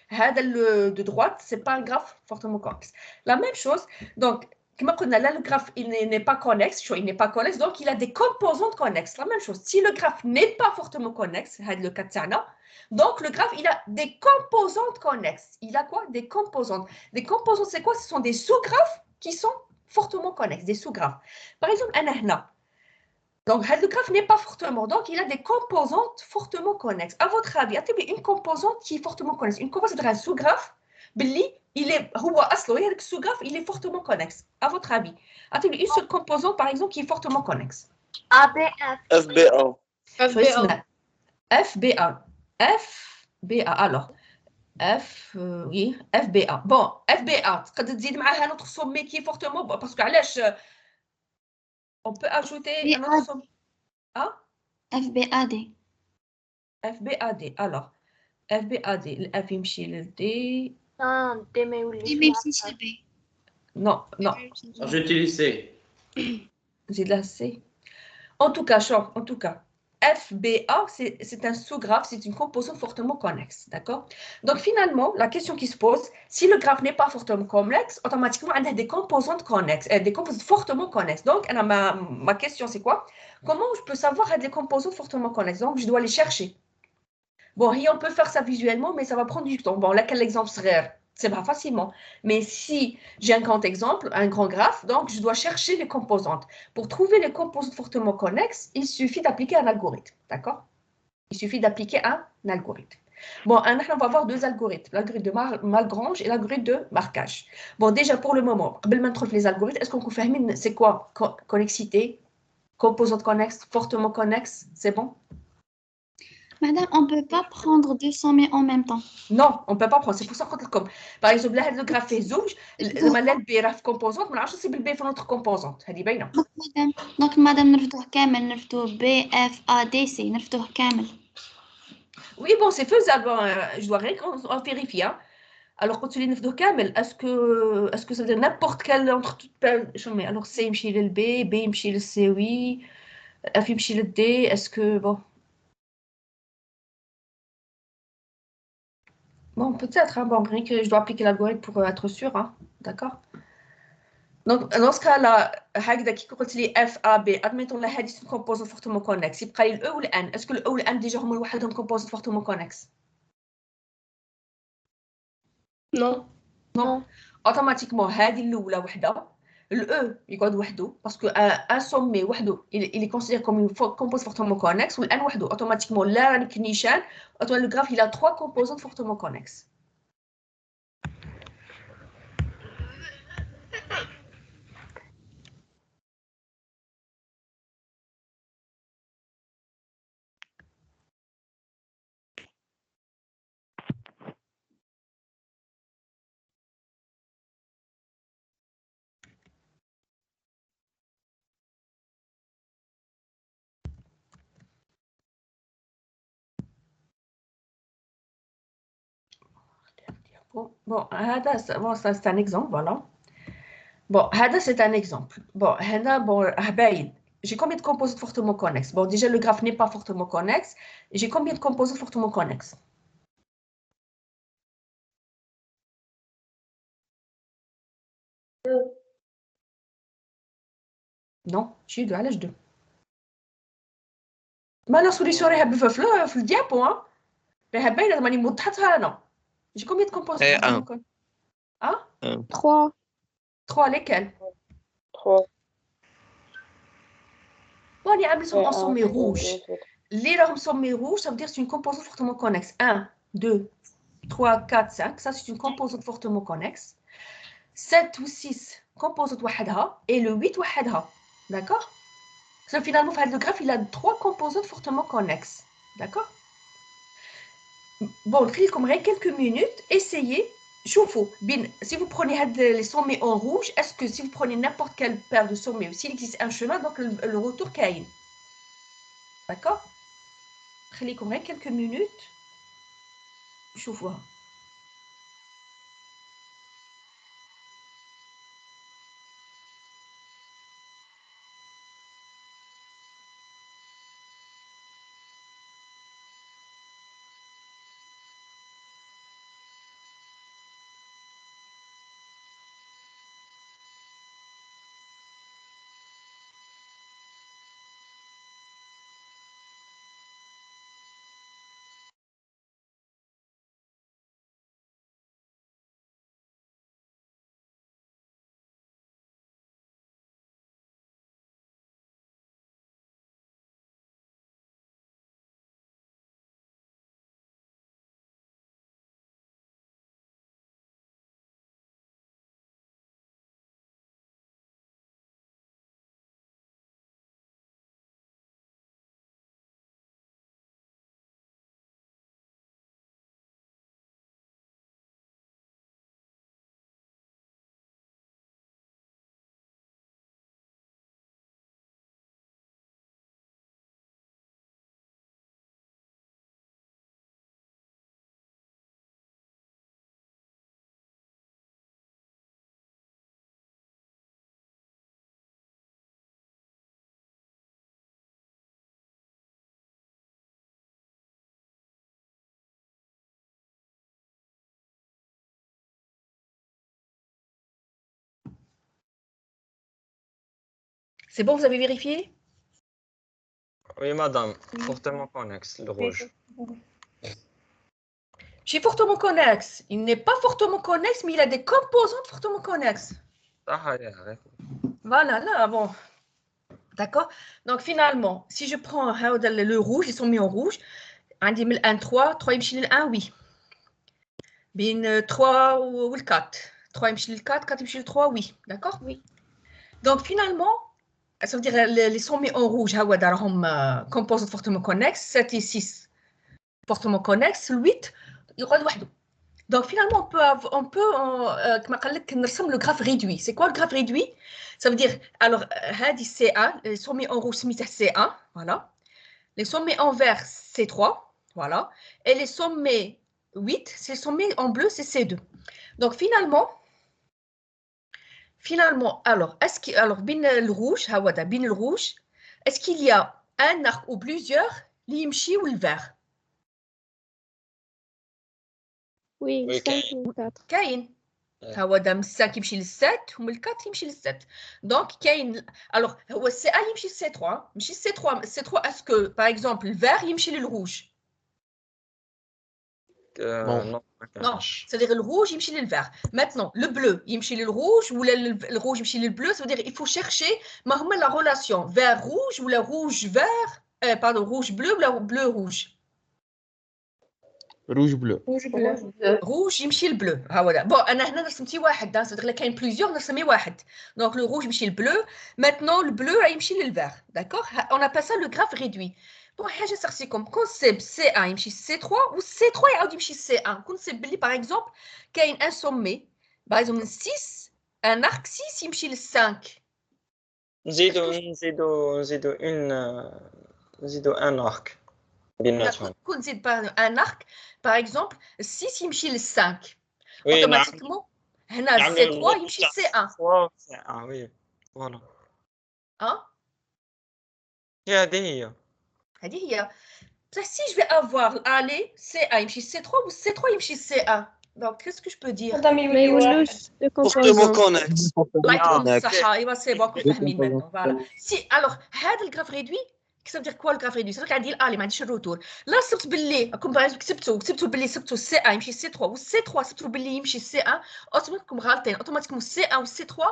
Le de droite, c'est pas un graphe fortement connexe. La même chose, donc, comme on a là, le graphe il n'est pas connexe, il n'est pas connexe, donc il a des composantes connexes. La même chose, si le graphe n'est pas fortement connexe, le cas de Sana, donc le graphe il a des composantes connexes. Il a quoi? Des composantes. Des composantes, c'est quoi? Ce sont des sous-graphes qui sont fortement connexes, des sous-graphes. Par exemple, un donc, le graphe n'est pas fortement, donc il a des composantes fortement connexes. À votre avis, attendez une composante qui est fortement connexe. Une composante, c'est un sous-graphe, il est sous-graphe, il est fortement connexe. À votre avis, attendez une seule composante, par exemple, qui est fortement connexe. ABF. FBA. FBA. FBA. FBA, alors. Oui, FBA. Bon, FBA, tu peux dire معها notre sommet qui est fortement, parce que on peut ajouter un autre sommet. Ah? FBAD. FBAD. Alors, FBAD, le F يمشي لل D. Ah, D ما Et يوليش même si c'est B. Non, non, J'utilise C. j'ai de la C. En tout cas, en tout cas, FBA, c'est un sous-graphe, c'est une composante fortement connexe, d'accord? Donc finalement, la question qui se pose, si le graphe n'est pas fortement connexe, automatiquement, on a des composantes connexes, des composantes fortement connexes. Donc, ma question, c'est quoi? Comment je peux savoir des composantes fortement connexes? Donc, je dois les chercher. Bon, on peut faire ça visuellement, mais ça va prendre du temps. Bon, là, quel exemple serait? C'est pas facilement. Mais si j'ai un grand exemple, un grand graphe, donc je dois chercher les composantes. Pour trouver les composantes fortement connexes, il suffit d'appliquer un algorithme. D'accord? Il suffit d'appliquer un algorithme. Bon, on va voir deux algorithmes, l'algorithme de Malgrange et l'algorithme de marquage. Bon, déjà pour le moment, avant de trouver les algorithmes, est-ce qu'on peut faire c'est quoi connexité, composante connexe, fortement connexe? C'est bon? Madame, on ne peut pas prendre deux sommets en même temps. Non, on ne peut pas prendre. C'est pour ça qu'on comme. Par exemple, là, le graphe est zouj, le B raf composante, mais là, c'est le B fait notre composante. هذه باينة. Donc, madame, نرفدوه كامل, نرفدوه B, F, A, D, C, نرفدوه كامل. Oui, bon, c'est faisable. Je dois rien vérifier. Hein. Alors, quand tu les نرفدوه كامل, est-ce que ça veut dire n'importe quel entre toutes alors C يمشي لل B, B يمشي لل C, oui, F يمشي لل D, est-ce que bon. Bon, peut-être, hein, bon, rien que je dois appliquer l'algorithme pour être sûr, hein, d'accord? Donc, dans ce cas-là, qui قلت لي F, A, B, admettons là, c'est une composante fortement connexe. يبقى لي E ou le N. Est-ce que le E ou le N déjà هما لوحدهم composante fortement connexe? Non. Non. Automatiquement, هذه الأولى وحدة. Le E يقعد وحده parce que un sommet وحده il est considéré comme une composante fortement connexe ou le N وحده. Automatiquement, là, le graphe il a trois composantes fortement connexes. Bon, ça c'est un exemple, voilà. Bon, c'est un exemple. Bon, j'ai combien de composantes fortement connexes? Bon, déjà, le graphe n'est pas fortement connexe. J'ai combien de composantes fortement connexes? Non, j'ai deux. Allez, deux. ما أنا solution راه في الديابو hein. راه باينة ماني موضحتها أنا. J'ai combien de composantes fortement connexes? Hein? 3. 3 lesquelles? 3. Bon, les âmes sont en sommet rouge. Les rames sommets rouges, ça veut dire que c'est une composante fortement connexe. 1, 2, 3, 4, 5. Ça, c'est une composante fortement connexe. 7 ou 6, composante وحدها. Et le 8 وحدها. D'accord? Parce que finalement, le graphe, il a 3 composantes fortement connexes. D'accord? Bon, comme rien quelques minutes, essayez. Si vous prenez les sommets en rouge, est-ce que si vous prenez n'importe quelle paire de sommets, s'il existe un chemin, donc le retour caïn. D'accord? Comme rien quelques minutes. شوفوها. C'est bon, vous avez vérifié? Oui, madame. Fortement connexe, le rouge. J'ai fortement connexe. Il n'est pas fortement connexe, mais il a des composantes fortement connexes. Voilà, là, bon. D'accord? Donc, finalement, si je prends le rouge, ils sont mis en rouge. On dit 1, 3, 3 يمشي لل 1, oui. Bien 3 ou le 4. 3 يمشي لل 4, 4 يمشي لل 3, oui. D'accord? Oui. Donc, finalement, ça veut dire les sommets en rouge, composantes fortement connexes, 7 et 6 fortement connexes, 8, il y aura le Donc, finalement, on peut le graphe réduit. C'est quoi le graphe réduit? Ça veut dire, alors, CA, les sommets en rouge, c'est C1, voilà. Les sommets en vert, C3, voilà. Et les sommets 8, c'est les sommets en bleu, c'est C2. Donc, finalement, alors, bin le rouge, est-ce qu'il y a un arc ou plusieurs, l'imchi ou le vert? Oui, 5 ou 4. كاين هذا من 5 يمشي لل 7 ومن 4 يمشي لل 7 دونك كاين alors هو السي ا يمشي لل سي 3 ماشي سي 3 سي 3 اسكو باغ اكزومبل الفير يمشي للروج non c'est-à-dire le rouge يمشي للفير maintenant le bleu يمشي للروج ولا الروج يمشي للبلو c'est-à-dire il faut chercher ما هما la relation vert rouge ولا rouge vert pardon rouge bleu ولا bleu rouge روج بلو روج يمشي البلو ها ولا بون انا هنا رسمتي واحد صدق لا كاين بليزيور نرسمي واحد دونك لو روج يمشي البلو ماتنون البلو يمشي للفير داكوغ اون ابل سا لو غراف ريدوي بون حاجه سارسيكم كونسيب سي 1 يمشي سي 3 و سي 3 يعاود يمشي سي 1 كونسيب بلي باغ اكزومبل كاين ان سومي باغ اكزومبل من 6 ان ارك 6 يمشي لل 5 نزيدو ان ارك بيناتهم كون نزيد ان ارك باغ اكزومبل 6 يمشي لل 5 وي اوتوماتيكمون هنا سي 3 يمشي سي 1 سي 1 وي فوالا هذه هي بصح si je vais avoir aller C1 يمشي C3 و C3 يمشي C1 donc qu'est-ce que je peux dire ما يولوش fortement connexe. الله يعطيكم الصحة ايوا سي بون راكم فاهمين maintenant فوالا سي alors هذا الجراف ريدوي كيف dire quoi le graphe réduit c'est عندي الالي ما عنديش الروتور لا صبت باللي راكم كسبتوا باللي سبتوا سي 1 يمشي سي 3 والسي 3 سبتوا باللي يمشي سي 1 اوتوماتيكم غالطين اوتوماتيكمون سي 1 والسي 3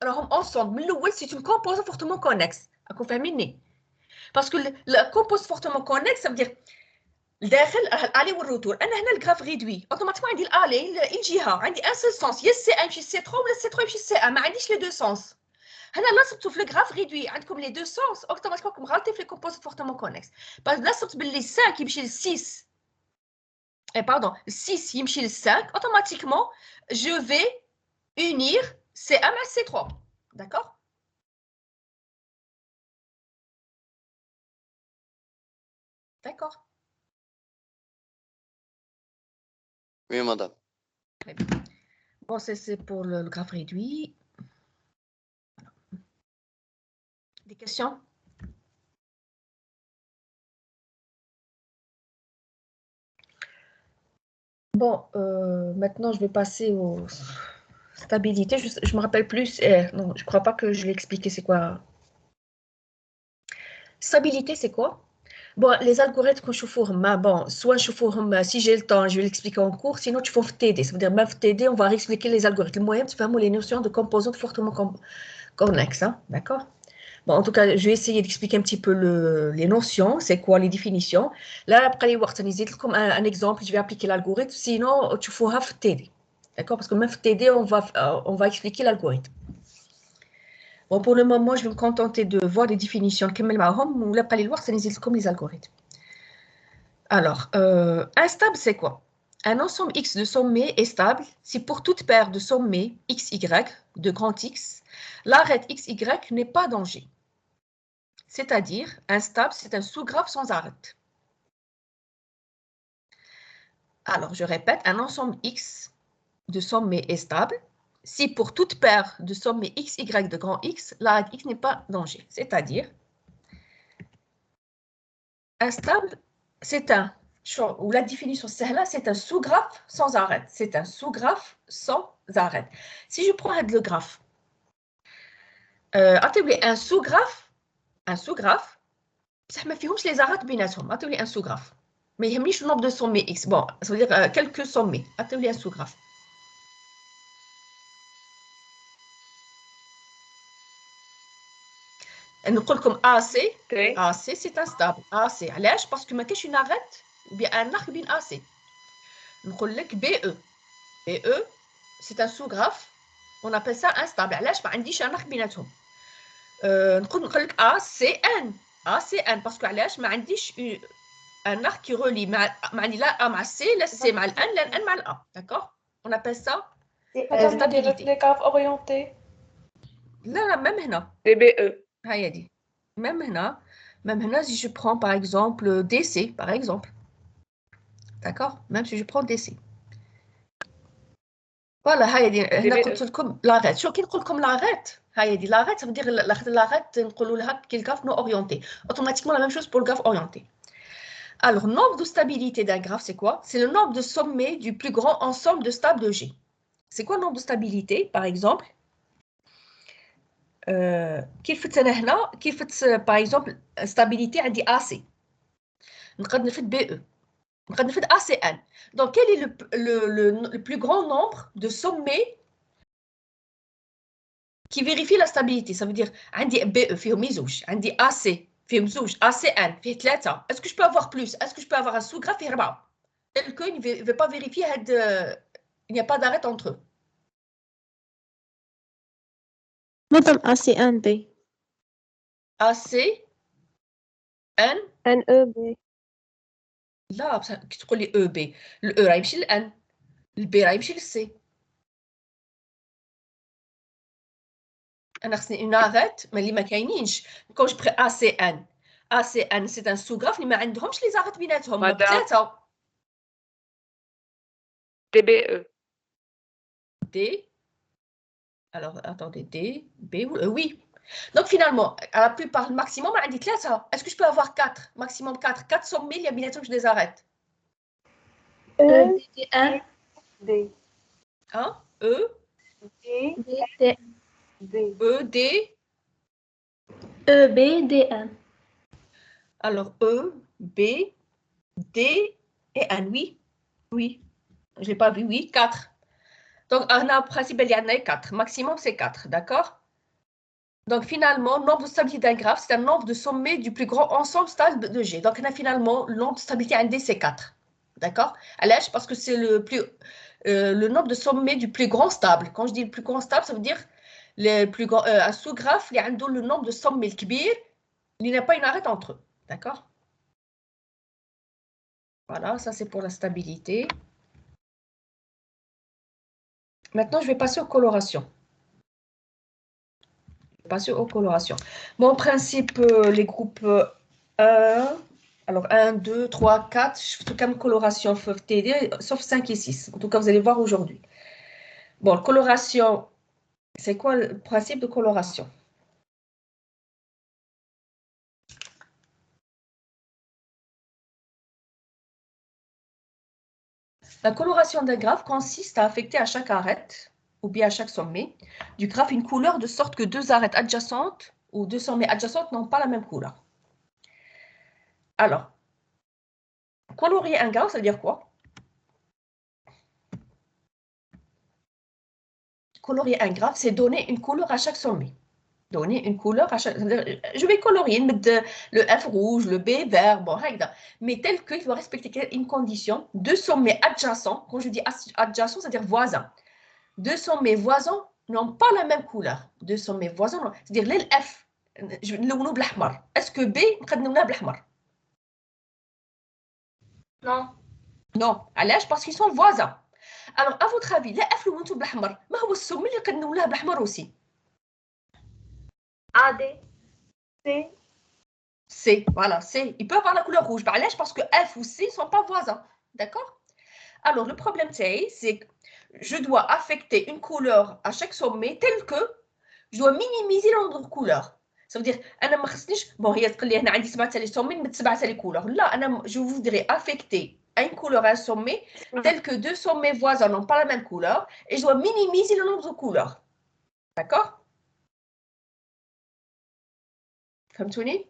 راهم اونسومبل من الاول سي اون كومبوزون فورتمون كونكس راكم فاهميني باسكو لا كومبوز فورتمون كونكس ça veut dire الداخل الالي والروتور انا هنا الجراف ريدوي اوتوماتيكمون عندي الالي الجهه عندي ان سول سونس يا سي 1 يمشي سي 3 ولا سي 3 يمشي سي 1 ما عنديش لي دو سونس هنا نصبتوا في الجراف ريدوي عندكم لي دو سونس اوتوماتيكمون غلطي في لي كومبوزيت فورتمون كونكس باش نصبت باللي 5 يمشي ل 6 pardon 6 يمشي ل 5 automatiquement je vais unir C1 à C3 d'accord. D'accord. Oui, madame. Bon, c'est pour le graphe réduit. Des questions? Bon, maintenant, je vais passer aux stabilités. Je me rappelle plus. Non, je crois pas que je l'ai expliqué. C'est quoi? Stabilité, c'est quoi? Bon, les algorithmes que je fais, bon, soit je fais, si j'ai le temps, je vais l'expliquer en cours, sinon tu fais TD. Ça veut dire, même TD, on va réexpliquer les algorithmes. Le moyen, tu fais les notions de composantes fortement connexes, hein, d'accord? Bon, en tout cas, je vais essayer d'expliquer un petit peu les notions, c'est quoi les définitions. Là, après les words, comme un exemple, je vais appliquer l'algorithme, sinon tu feras TD. D'accord? Parce que même TD, on va expliquer l'algorithme. Bon, pour le moment, je vais me contenter de voir les définitions. Ou là, après les words, comme les algorithmes. Alors, un stable, c'est quoi? Un ensemble X de sommets est stable si pour toute paire de sommets XY de grand X, l'arête XY n'est pas danger. C'est-à-dire, un stable, c'est un sous-graphe sans arête. Alors, je répète, un ensemble X de sommets est stable si pour toute paire de sommets XY de grand X, l'arête X n'est pas danger. C'est-à-dire, un stable, c'est un, ou la définition c'est un sous-graphe sans arête. C'est un sous-graphe sans arête. Si je prends le graphe, un sous-graphe, ça me fait les arêtes بيناتهم. Attendez un sous-graphe. Mais il y a le nombre de sommets X. Bon, ça veut dire quelques sommets. Attendez un sous-graphe. نقول لكم AC c'est un stable. AC علاش parce que ما كاينش une arête ou bien un arc بين AC. نقول لك BE c'est un sous-graphe. On appelle ça un stable. علاش ما عنديش un arc بيناتهم. نقول لك ACN parce que علاش ما عنديش un arc qui relie لا A مع C لا C مع الN لا N مع الA. D'accord? On appelle ça stabilité. Les graphes orientés. لا même هنا. DBE. هيا دي. Même هنا, si je prends par exemple DC, par exemple. D'accord? Même si je prends DC. Voilà, هيا دي. هنا قلت لكم l'arête. شو كي نقول لكم l'arête? هيا دي l'arête, ça veut dire l'arête نقولوا لها كي الgraphe non orienté. Automatiquement la même chose pour le graphe orienté. Alors, nombre de stabilité d'un graphe, c'est quoi? C'est le nombre de sommets du plus grand ensemble de stables de G. C'est quoi le nombre de stabilité, par exemple? Par exemple, stabilité عندي AC. نقدر نفد BE. نقدر نفد ACN. Donc, quel est le plus grand nombre de sommets qui vérifie la stabilité? Ça veut dire عندي BE فيهم زوج, عندي AC فيهم زوج, ACN فيه 3. Est-ce que je peux avoir plus? Est-ce que je peux avoir un sous-graphe فيه 4? Tel qu'il ne veut pas vérifier, il n'y a pas d'arrêt entre eux. Madame ACNB. ACN NEB. لا كي تقول لي او بي الاو راه يمشي للان البي راه يمشي للسي انا خصني اون اريت اللي ما كاينينش كون جو بري اي سي ان سي ان سوغراف اللي ما عندهمش لي زاريت بيناتهم ثلاثه دي بي او دي alors attendez D B oui donc finalement à la plupart le maximum عندي ثلاثه est-ce que je peux avoir 4 maximum 4 sommets اللي بيناتهم des arêtes D1 D. hein E D D. E D E B D1 alors E B D et N oui je l'ai pas vu oui 4 donc on a en principe il y en a 4 maximum c'est 4 d'accord. Donc, finalement, le nombre de stabilité d'un graphe, c'est un nombre de sommets du plus grand ensemble stable de G. Donc, on a finalement, le nombre de stabilité ND, c'est 4. D'accord? Parce que c'est le nombre de sommets du plus grand stable. Quand je dis le plus grand stable, ça veut dire Le plus grand, un sous-graphe, il y a le nombre de sommets le kbir, il n'y a pas une arête entre eux. D'accord? Voilà, ça c'est pour la stabilité. Maintenant, je vais passer aux colorations. Bon, en principe, les groupes 1, alors 1, 2, 3, 4, je fais comme coloration TD, sauf 5 et 6. En tout cas, vous allez voir aujourd'hui. Bon, coloration, c'est quoi le principe de coloration? La coloration d'un graphe consiste à affecter à chaque arête, ou bien à chaque sommet, du graphe une couleur de sorte que deux arêtes adjacentes ou deux sommets adjacents n'ont pas la même couleur. Alors, colorier un graphe, ça veut dire quoi? Colorier un graphe, c'est donner une couleur à chaque sommet. Donner une couleur à chaque... Je vais colorier, le F rouge, le B vert, bon, mais tel qu'il doit respecter une condition, deux sommets adjacents, quand je dis adjacents, c'est-à-dire voisins. Deux sommets voisins n'ont pas la même couleur. Deux sommets voisins, c'est-à-dire les F, est-ce que B, Non. non, parce qu'ils sont voisins. Alors, à votre avis, la F le بالأحمر ما هو السمي اللي قدمناه بالأحمر aussi? A, D, C. C, voilà, C. Il peut avoir la couleur rouge. Parce que F ou C ne sont pas voisins. D'accord? Alors, le problème, c'est que je dois affecter une couleur à chaque sommet tel que je dois minimiser le nombre de couleurs. Ça veut dire, bon, هي تقول لي هنا عندي 7 تالي sommets, mais 7 تالي couleurs. Là, je voudrais affecter à une couleur à un sommet tel que deux sommets voisins n'ont pas la même couleur et je dois minimiser le nombre de couleurs. D'accord? فهمتوني?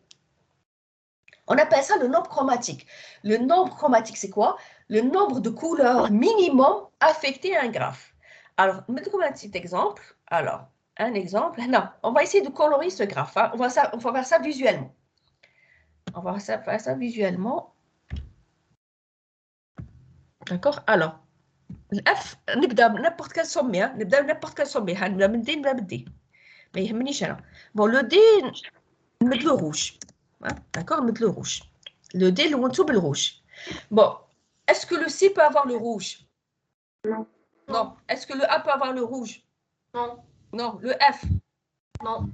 On appelle ça le nombre chromatique. Le nombre chromatique, c'est quoi? Le nombre de couleurs minimum affecté à un graphe. Alors, mettez-vous un petit exemple. Alors, un exemple. Non, on va essayer de colorier ce graphe. Hein. On va faire ça visuellement. On va faire ça visuellement. D'accord? Alors, F, n'importe quel sommet. Hein. N'importe quel sommet. Mais il bon, le D, mettre le rouge. Hein? D'accord? Mettre le rouge. Le D, le rouge. Bon, est-ce que le C peut avoir le rouge? Non. Non. Est-ce que le A peut avoir le rouge? Non. Non. Le F? Non.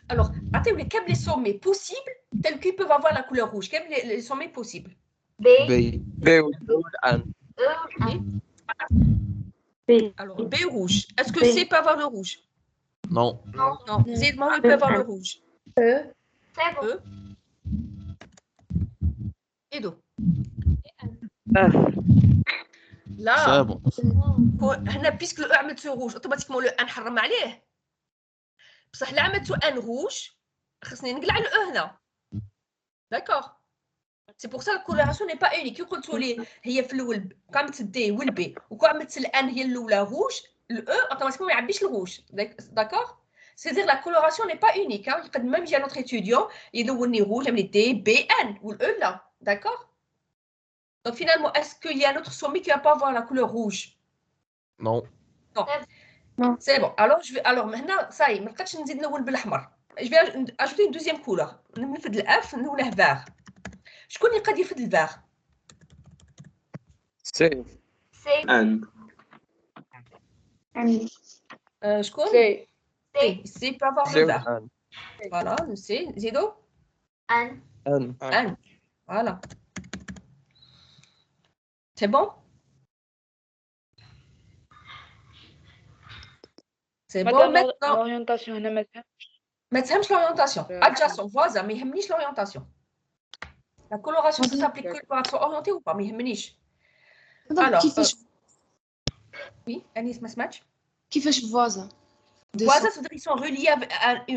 Alors, attendez, quels les sommets possibles tels qu'ils peuvent avoir la couleur rouge? Quels les sommets possibles? B. B والآن. B. Alors, B rouge. Est-ce que C peut avoir le rouge? Non. Non. Non. Z, il peut avoir le rouge. E. C'est bon. E. Et d'eau. Là, C'est bon. puisque le E عملت rouge, automatiquement le A نحرم عليه. بصح لا عملت ان rouge, خصني نقلع le E هنا. D'accord? C'est pour ça que la coloration n'est pas unique. قلت لي هي في الاول قامت الدي والبي وقامت الان هي الاولى rouge, le E automatiquement ما يعبيش le rouge. D'accord? C'est-à-dire la coloration n'est pas unique. Hein? يقدر même j'ai un autre étudiant يلوني rouge, يعمل D, B, N ou le E là. D'accord? Donc finalement, est-ce qu'il y a un autre sommet qui ne va pas avoir la couleur rouge? Non. Non. Non. C'est bon. Alors maintenant, ça y est, je vais ajouter une deuxième couleur. نفد الF نوله vert. شكون اللي قادر يفد الvert? C. C. N. شكون؟ C. C peut avoir le vert. Voilà, le C. Zido? N. N. N. Voilà. C'est bon? C'est bon. Madame, Maintenant, l'orientation هنا ما تفهمش. ما تفهمش l'orientation. Adjacent, voisin, ما يهمنيش l'orientation. La coloration, ça s'applique que pour être orienté ou pas, ما يهمنيش. Alors, oui, Anis, ma match. كيفاش voisin Voisins, c'est-à-dire qu'ils sont reliés avec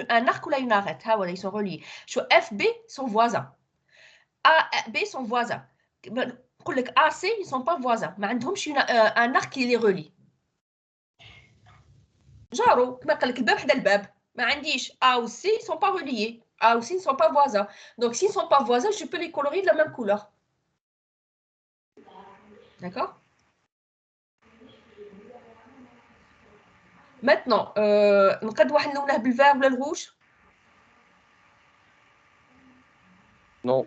un arc ou là une arête. Ah, voilà, ils sont reliés. F, B sont voisins. A, B sont voisins. A, C, ils ne sont pas voisins. Mais un arc qui les relie. Genre, كما قال لك الباب حدا الباب. ما عنديش A ou C, ils ne sont pas reliés. A ou C ne sont pas voisins. Donc, s'ils ne sont pas voisins, je peux les colorier de la même couleur. D'accord? Maintenant, نقد واحد نلونه بالفير ولا الروج؟ Non.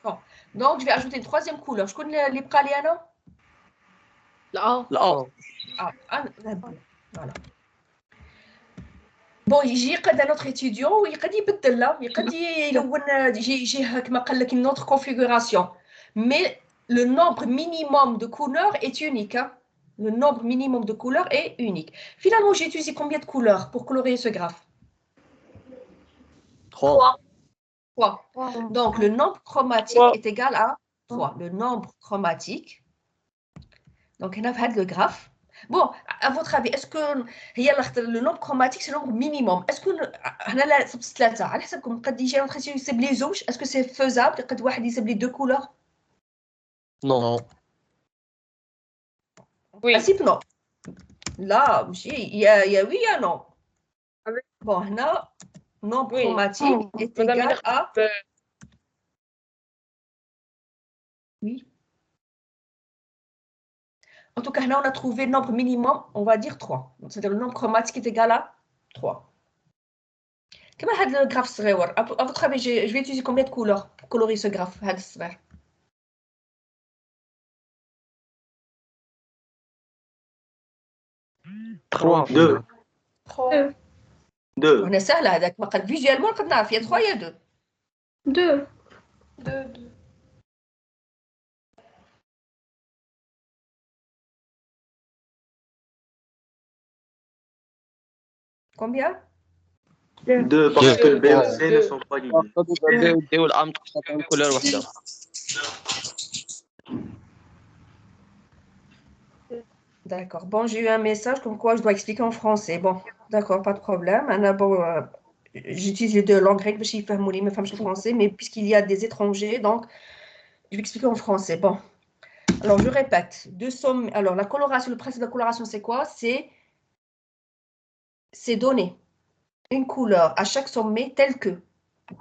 Bon. Donc, je vais ajouter une troisième couleur. شكون اللي بقى لي أنا؟ لا. Voilà. بون يجي يقد ان اوتر étudiant ويقد يبدلها يقد يلون يجي كما قال لك une autre configuration mais le nombre minimum de couleurs est unique hein? Le nombre minimum de couleurs est unique. Finalement, j'ai utilisé combien de couleurs pour colorier ce graphe? 3. 3. Donc le nombre chromatique est égal à 3. Le nombre chromatique. Donc on a fait le graphe. Bon, à votre avis, est-ce que le nombre chromatique, c'est le nombre minimum? Est-ce que est-ce que c'est faisable? Les deux couleurs? Non. Oui. Non. Là, il y a oui et non. Bon, là, nombre chromatique est égal à... Oui. En tout cas, là, on a trouvé le nombre minimum, on va dire 3. C'est-à-dire le nombre chromatique est égal à 3. Comment est le graphe صغير? À votre avis, je vais utiliser combien de couleurs pour colorier ce graphe? 3. 2. 2. On est سهلة هذاك ما قال فيجوالمون قد نعرف يا 3 يا 2. 2. Combien? 2 parce que le B et le C ne sont pas liés. D'accord. Bon, j'ai eu un message comme quoi je dois expliquer en français. Bon, d'accord, pas de problème. J'utilise les deux langues grecques, je suis français, mais puisqu'il y a des étrangers, donc je vais expliquer en français. Bon, alors je répète. Alors la coloration, le principe de la coloration, c'est quoi? C'est donner une couleur à chaque sommet tel que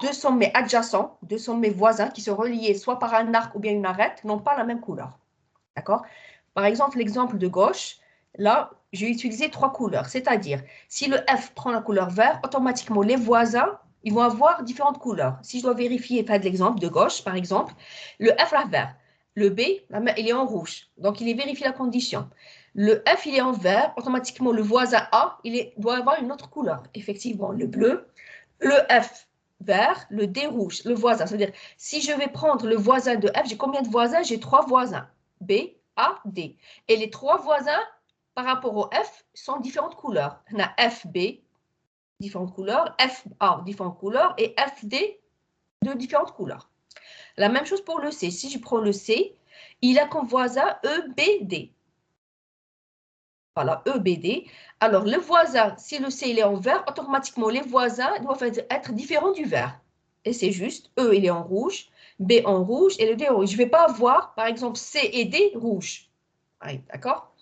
deux sommets adjacents, deux sommets voisins qui sont reliés soit par un arc ou bien une arête, n'ont pas la même couleur. D'accord? Par exemple, l'exemple de gauche, là, j'ai utilisé 3 couleurs. C'est-à-dire, si le F prend la couleur vert, automatiquement, les voisins, ils vont avoir différentes couleurs. Si je dois vérifier, pas de l'exemple de gauche, par exemple, le F est vert. Le B, il est en rouge. Donc, il est vérifié la condition. Le F, il est en vert. Automatiquement, le voisin A, doit avoir une autre couleur. Effectivement, le bleu, le F vert, le D rouge, le voisin. C'est-à-dire, si je vais prendre le voisin de F, j'ai combien de voisins? J'ai 3 voisins. B, A, D. Et les 3 voisins, par rapport au F, sont différentes couleurs. On a FB, différentes couleurs, FA, différentes couleurs, et FD, de différentes couleurs. La même chose pour le C. Si je prends le C, il a comme voisin EBD. Voilà, EBD. Alors, le voisin, si le C il est en vert, automatiquement, les voisins doivent être différents du vert. Et c'est juste, E, il est en rouge, B en rouge et le D en rouge. Je ne vais pas avoir, par exemple, C et D rouge. Oui, d'accord?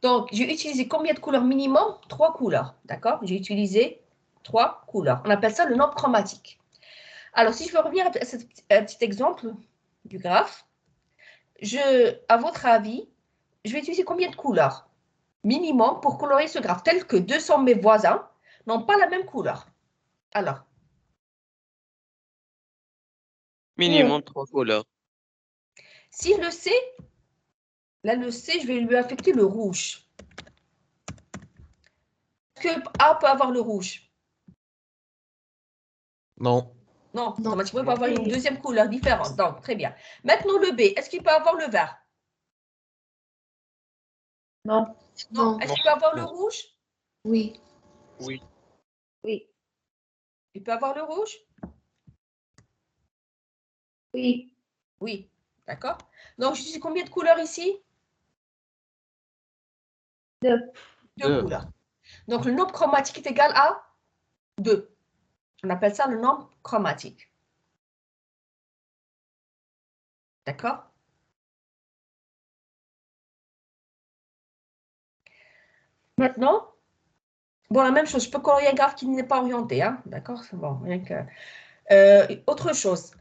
Donc, j'ai utilisé combien de couleurs minimum? 3 couleurs, d'accord? J'ai utilisé 3 couleurs. On appelle ça le nombre chromatique. Alors, si je veux revenir à ce petit exemple du graphe, à votre avis, je vais utiliser combien de couleurs minimum pour colorier ce graphe, tel que 200 mes voisins n'ont pas la même couleur? Alors, Minimum 3 couleurs. si le C, là le C, je vais lui affecter le rouge. Est-ce que A peut avoir le rouge? Non. Non, automatiquement, il peut avoir une deuxième couleur différente. Donc, très bien. Maintenant, le B, est-ce qu'il peut avoir le vert? Non. Est-ce qu'il peut avoir le rouge? Oui. Oui. Oui. Il peut avoir le rouge? Oui. Oui, d'accord. Donc, j'utilise combien de couleurs ici? 2. 2 couleurs. Donc, le nombre chromatique est égal à 2. On appelle ça le nombre chromatique. D'accord? Maintenant, bon, la même chose, je peux colorier un graphe qui n'est pas orienté. Hein? D'accord? C'est bon. Rien que... autre chose,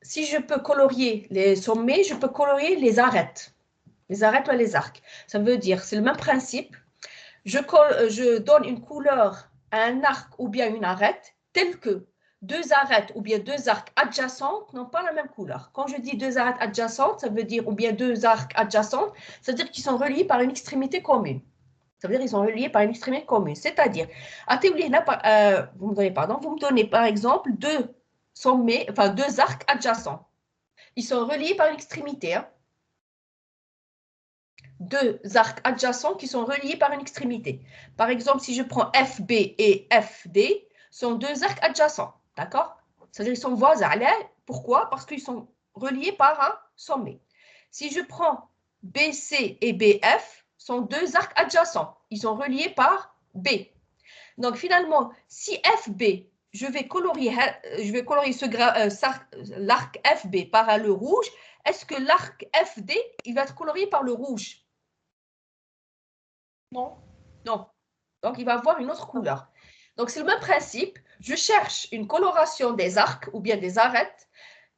si je peux colorier les sommets, je peux colorier les arêtes. Les arêtes ou les arcs. Ça veut dire, c'est le même principe. je donne une couleur à un arc ou bien une arête, telle que deux arêtes ou bien deux arcs adjacents n'ont pas la même couleur. Quand je dis deux arêtes adjacentes, ça veut dire, ou bien deux arcs adjacents, ça veut dire qu'ils sont reliés par une extrémité commune. Ça veut dire qu'ils sont reliés par une extrémité commune. C'est-à-dire, vous me donnez par exemple deux sommets, enfin deux arcs adjacents. Ils sont reliés par une extrémité. Hein. Deux arcs adjacents qui sont reliés par une extrémité. Par exemple, si je prends FB et FD, sont deux arcs adjacents. D'accord? C'est-à-dire qu'ils sont voisins. Pourquoi? Parce qu'ils sont reliés par un sommet. Si je prends BC et BF, sont deux arcs adjacents. Ils sont reliés par B. Donc, finalement, si FB, je vais colorier l'arc FB par le rouge, est-ce que l'arc FD, il va être colorié par le rouge? Non. Non. Donc, il va avoir une autre couleur. Donc, c'est le même principe. Je cherche une coloration des arcs ou bien des arêtes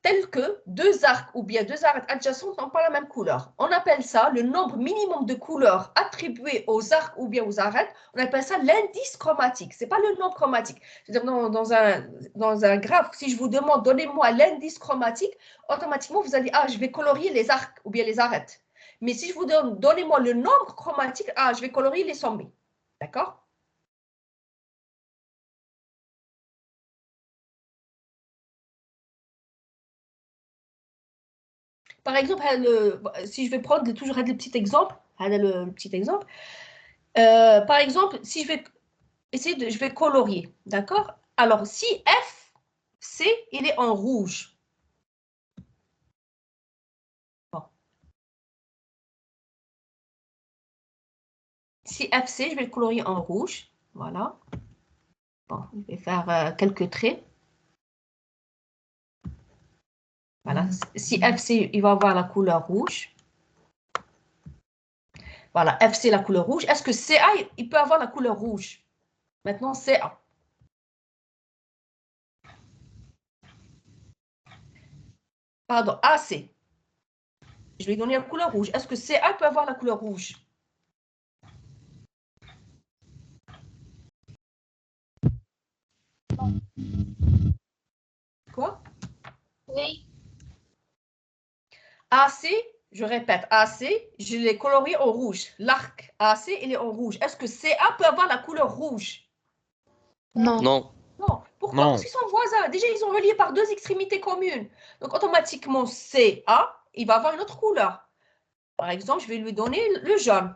telles que deux arcs ou bien deux arêtes adjacentes n'ont pas la même couleur. On appelle ça le nombre minimum de couleurs attribuées aux arcs ou bien aux arêtes. On appelle ça l'indice chromatique. Ce n'est pas le nombre chromatique. C'est-à-dire dans un graphe, si je vous demande, donnez-moi l'indice chromatique, automatiquement, vous allez dire, je vais colorier les arcs ou bien les arêtes. Mais si je vous donne, donnez-moi le nombre chromatique, je vais colorier les sommets. D'accord? Par exemple, si je vais prendre toujours le petit exemple, par exemple, si je vais essayer je vais colorier, d'accord? Alors, si F, C, il est en rouge. Bon. Si FC, je vais le colorier en rouge, voilà. Bon, je vais faire quelques traits. Voilà, si FC, il va avoir la couleur rouge. Voilà, FC, la couleur rouge. Est-ce que CA, il peut avoir la couleur rouge? Maintenant, CA. Pardon, AC. Je vais lui donner la couleur rouge. Est-ce que CA peut avoir la couleur rouge? Quoi? Oui. AC, je répète, AC, je l'ai colorié en rouge. L'arc AC, il est en rouge. Est-ce que CA peut avoir la couleur rouge? Non. Non. Non. Pourquoi? Non. Parce qu'ils sont voisins. Déjà, ils sont reliés par deux extrémités communes. Donc, automatiquement, CA, il va avoir une autre couleur. Par exemple, je vais lui donner le jaune.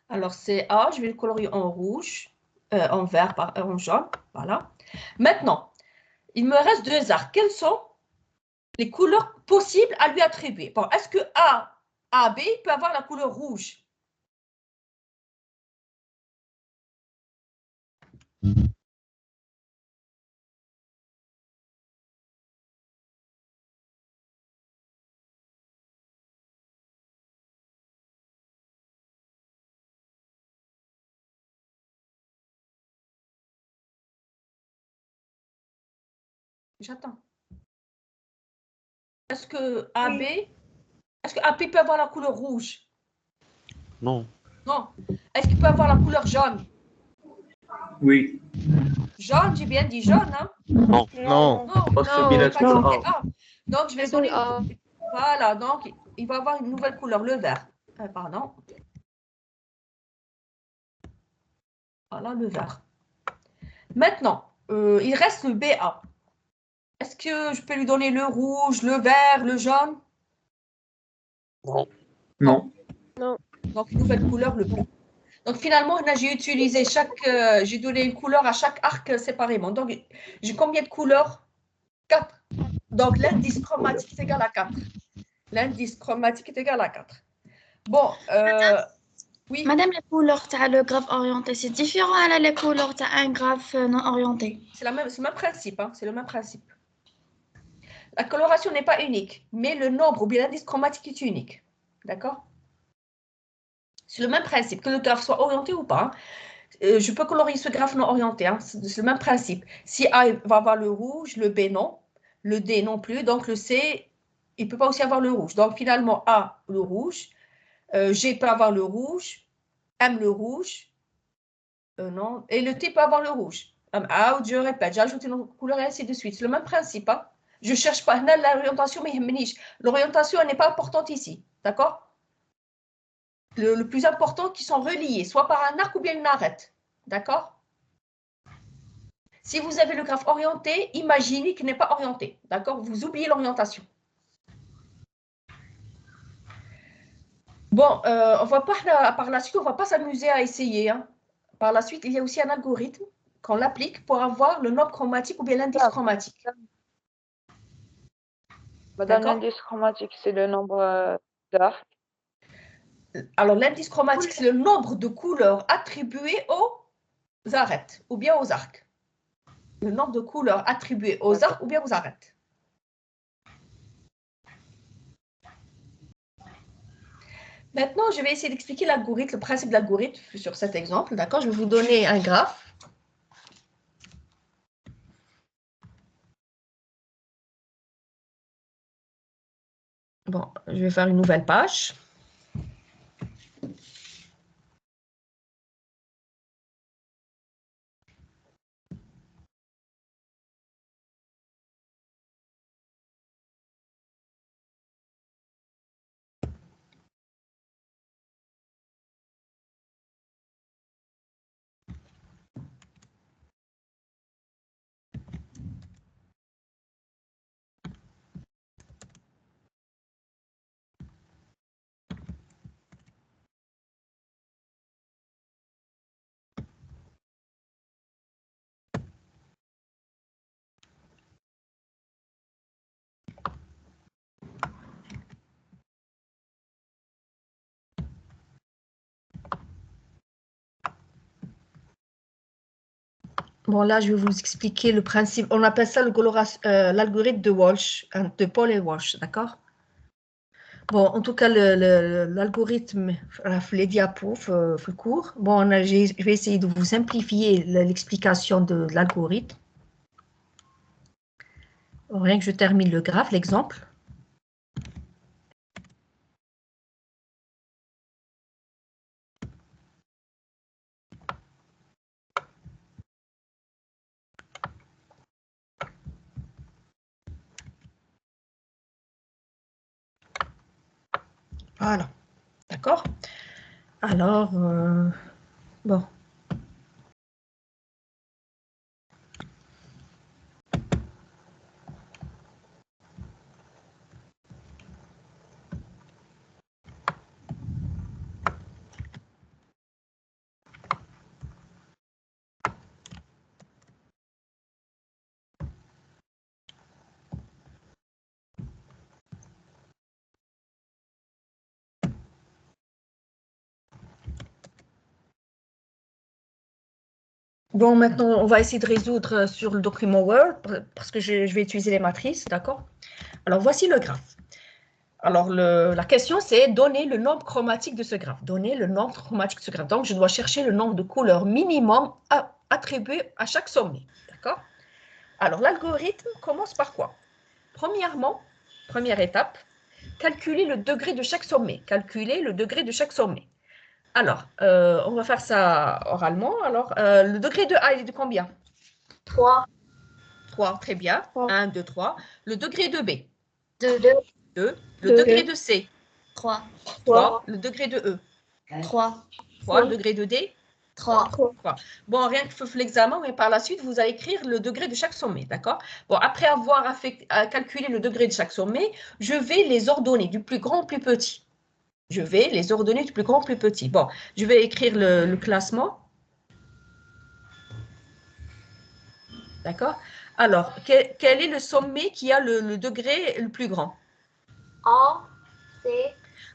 Alors, CA, je vais le colorier en rouge, en vert, en jaune. Voilà. Maintenant, il me reste deux arcs. Quelles sont les couleurs possibles à lui attribuer? Bon, est-ce que AB peut avoir la couleur rouge? J'attends. Est-ce que AB peut avoir la couleur rouge? Non. Non. Est-ce qu'il peut avoir la couleur jaune? Oui. Jaune, j'ai bien dit jaune, hein? Non. Non. Donc, je vais donner... Voilà, donc, il va avoir une nouvelle couleur, le vert. Pardon. Voilà, le vert. Maintenant, il reste le BA. Est-ce que je peux lui donner le rouge, le vert, le jaune? Non. Non. Non. Donc, une nouvelle couleur, le bleu. Donc, finalement, j'ai utilisé j'ai donné une couleur à chaque arc séparément. Donc, j'ai combien de couleurs? 4. Donc, l'indice chromatique est égal à 4. L'indice chromatique est égal à 4. Bon, oui. Madame, les couleurs, tu as le graphe orienté, c'est différent à les couleurs, tu as un graphe non orienté. C'est le même principe, hein, c'est le même principe. La coloration n'est pas unique, mais le nombre ou bien l'indice chromatique est unique. D'accord? C'est le même principe, que le graphe soit orienté ou pas. Je peux colorier ce graphe non orienté, hein, c'est le même principe. Si A va avoir le rouge, le B non, le D non plus, donc le C, il ne peut pas aussi avoir le rouge. Donc finalement, A, le rouge, G peut avoir le rouge, M le rouge, non, et le T peut avoir le rouge. Out, je répète, j'ajoute une couleur et ainsi de suite. C'est le même principe. Hein. Je ne cherche pas l'orientation, mais l'orientation n'est pas importante ici. D'accord? Le plus important, qui sont reliés, soit par un arc ou bien une arête. D'accord? Si vous avez le graphe orienté, imaginez qu'il n'est pas orienté. D'accord? Vous oubliez l'orientation. Bon, on va pas, par la suite, on ne va pas s'amuser à essayer. Hein. Par la suite, il y a aussi un algorithme qu'on l'applique pour avoir le nombre chromatique ou bien l'indice chromatique. Madame, l'indice chromatique, c'est le nombre d'arcs. Alors, l'indice chromatique, c'est le nombre de couleurs attribuées aux arêtes ou bien aux arcs. Le nombre de couleurs attribuées aux arcs ou bien aux arêtes. Maintenant, je vais essayer d'expliquer l'algorithme, le principe de l'algorithme sur cet exemple. D'accord? Je vais vous donner un graphe. Bon, je vais faire une nouvelle page. Bon, là, je vais vous expliquer le principe. On appelle ça l'algorithme de Walsh, de Paul et Walsh, d'accord? Bon, en tout cas, l'algorithme, les diapos, le cours. Bon, je vais essayer de vous simplifier l'explication de l'algorithme. Rien que je termine le graphe, l'exemple. Voilà, d'accord? Alors, bon. Bon, maintenant, on va essayer de résoudre sur le document Word parce que je vais utiliser les matrices, d'accord? Alors, voici le graphe. Alors, la question, c'est donner le nombre chromatique de ce graphe. Donner le nombre chromatique de ce graphe. Donc, je dois chercher le nombre de couleurs minimum attribué à chaque sommet, d'accord? Alors, l'algorithme commence par quoi? Premièrement, première étape, calculer le degré de chaque sommet. Calculer le degré de chaque sommet. Alors, on va faire ça oralement. Alors, le degré de A, il est de combien? 3. 3, très bien. 1, 2, 3. Le degré de B? 2. 2. Le degré de C? 3. 3. Le degré de E? 3. 3. Le degré de D? 3. 3. Bon, rien que l'examen, mais par la suite, vous allez écrire le degré de chaque sommet, d'accord? Bon, après avoir calculé le degré de chaque sommet, je vais les ordonner du plus grand au plus petit. Je vais les ordonner du plus grand au plus petit. Bon, je vais écrire le classement. D'accord? Alors, quel est le sommet qui a le degré le plus grand? A, C.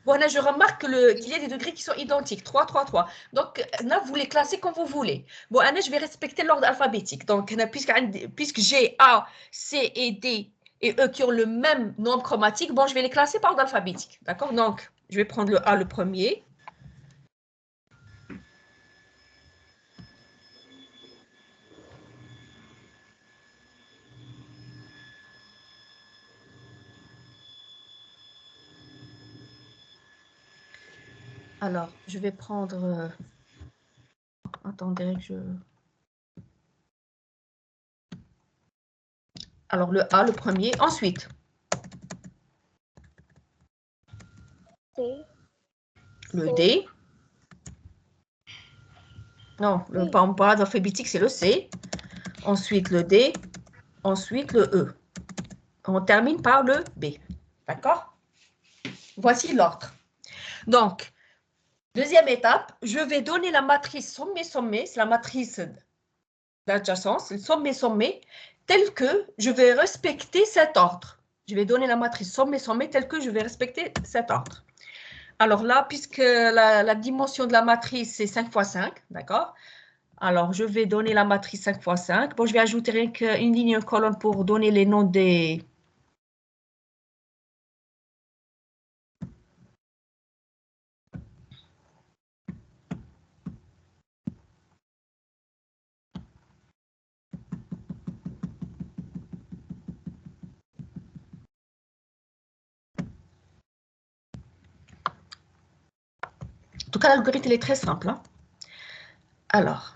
Bon, là, je remarque qu'il y a des degrés qui sont identiques. 3, 3, 3. Donc, là, vous les classez comme vous voulez. Bon, là, je vais respecter l'ordre alphabétique. Donc, puisque j'ai A, C et D et E qui ont le même nombre chromatique, bon, je vais les classer par ordre alphabétique. D'accord? Donc, Je vais prendre le A le premier. Alors, je vais prendre... attendez que je... Alors, le A, le premier. Ensuite, le D. Non, pas en bas alphabétique, c'est le C. Ensuite, le D. Ensuite, le E. On termine par le B. D'accord? Voici l'ordre. Donc, deuxième étape, je vais donner la matrice sommet-sommet. C'est la matrice d'adjacence, le sommet-sommet, tel que je vais respecter cet ordre. Je vais donner la matrice sommet-sommet tel que je vais respecter cet ordre. Alors là, puisque la dimension de la matrice, c'est 5 x 5, d'accord? Alors, je vais donner la matrice 5 x 5. Bon, je vais ajouter rien qu'une ligne, une colonne pour donner les noms des... En tout cas, l'algorithme est très simple. Hein? Alors,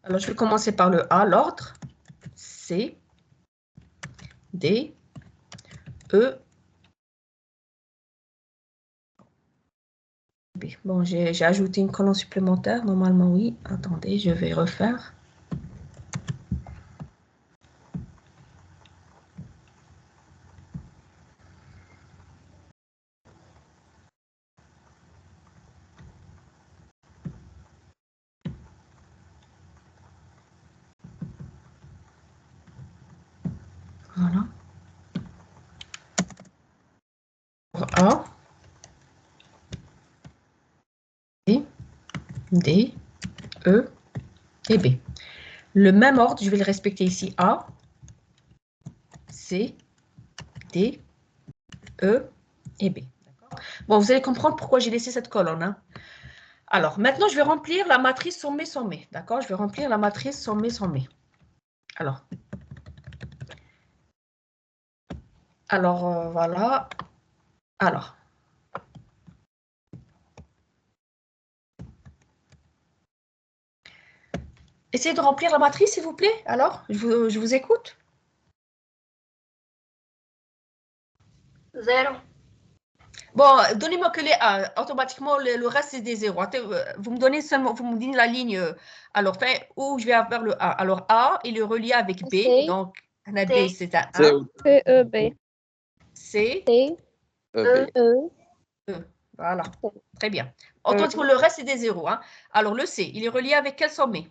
je vais commencer par le A, l'ordre. C, D, E, B. Bon, j'ai ajouté une colonne supplémentaire. Normalement, oui. Attendez, je vais refaire. Voilà. A, D, E et B. Le même ordre, je vais le respecter ici. A, C, D, E et B. Bon, vous allez comprendre pourquoi j'ai laissé cette colonne. Hein. Alors, maintenant, je vais remplir la matrice sommet-sommet. D'accord? Je vais remplir la matrice sommet-sommet. Alors, voilà. Alors. Essayez de remplir la matrice, s'il vous plaît. Alors, je vous écoute. 0. Bon, donnez-moi que les A. Automatiquement, le reste, c'est des zéros. Vous me donnez seulement, vous me dites la ligne. Alors, où je vais avoir le A. Alors, A, il est relié avec B. C. Donc, on a B, c'est un A. C, E, B. C. C. E. E. E. Voilà. Très bien. Automatiquement, le reste, c'est des zéros. Hein. Alors, le C, il est relié avec quel sommet?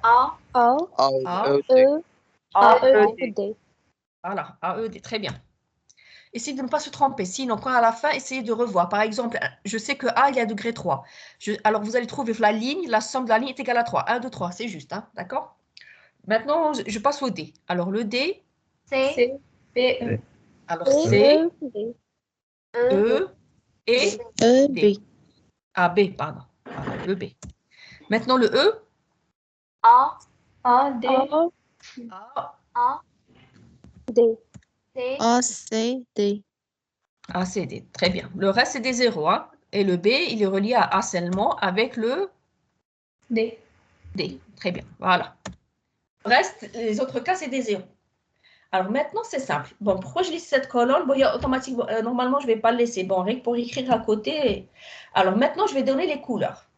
A. A. A. E. A, E, D. Voilà. A, E, D. Très bien. Essayez de ne pas se tromper. Sinon, quand à la fin, essayez de revoir. Par exemple, je sais que A, il est à degré 3. Alors, vous allez trouver la ligne, la somme de la ligne est égale à 3. 1, 2, 3, c'est juste. Hein, d'accord? Maintenant, je passe au D. Alors, le D. C. B. E. Alors, C. D. E. Et E, D. B. Ah, B, pardon. Voilà, le B. Maintenant, le E. A. A. D. A. A. D. C. A, C, D. A, C, D. Très bien. Le reste, c'est des zéros. Hein. Et le B, il est relié à A seulement avec le D. D. Très bien. Voilà. Le reste, les autres cas, c'est des zéros. Alors maintenant, c'est simple. Bon, pourquoi je laisse cette colonne? Bon, il y a automatiquement, normalement, je ne vais pas le laisser. Bon, rien que pour écrire à côté. Alors maintenant, je vais donner les couleurs.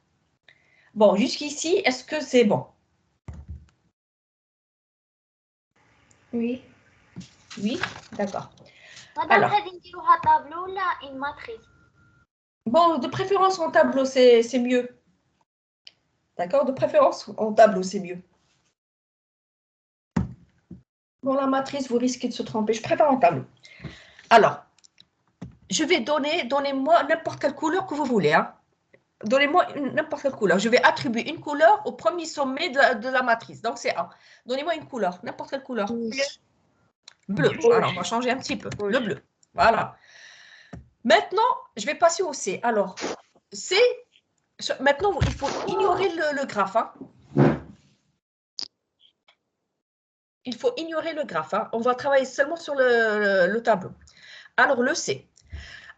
Bon, jusqu'ici, est-ce que c'est bon? Oui. Oui, d'accord. Madame, Alors. هذه نديروها tableau ولا une matrice? Bon, de préférence en tableau, c'est mieux. D'accord? De préférence en tableau, c'est mieux. Bon, la matrice, vous risquez de se tromper. Je préfère en tableau. Alors, je vais donnez-moi n'importe quelle couleur que vous voulez. Hein. Donnez-moi n'importe quelle couleur. Je vais attribuer une couleur au premier sommet de la matrice. Donc, c'est A. Donnez-moi une couleur, n'importe quelle couleur. Bleu. Voilà, on va changer un petit peu. Le bleu. Voilà. Maintenant, je vais passer au C. Alors, C, maintenant, il faut ignorer le graphe. Hein. Il faut ignorer le graphe. Hein. On va travailler seulement sur le tableau. Alors, le C.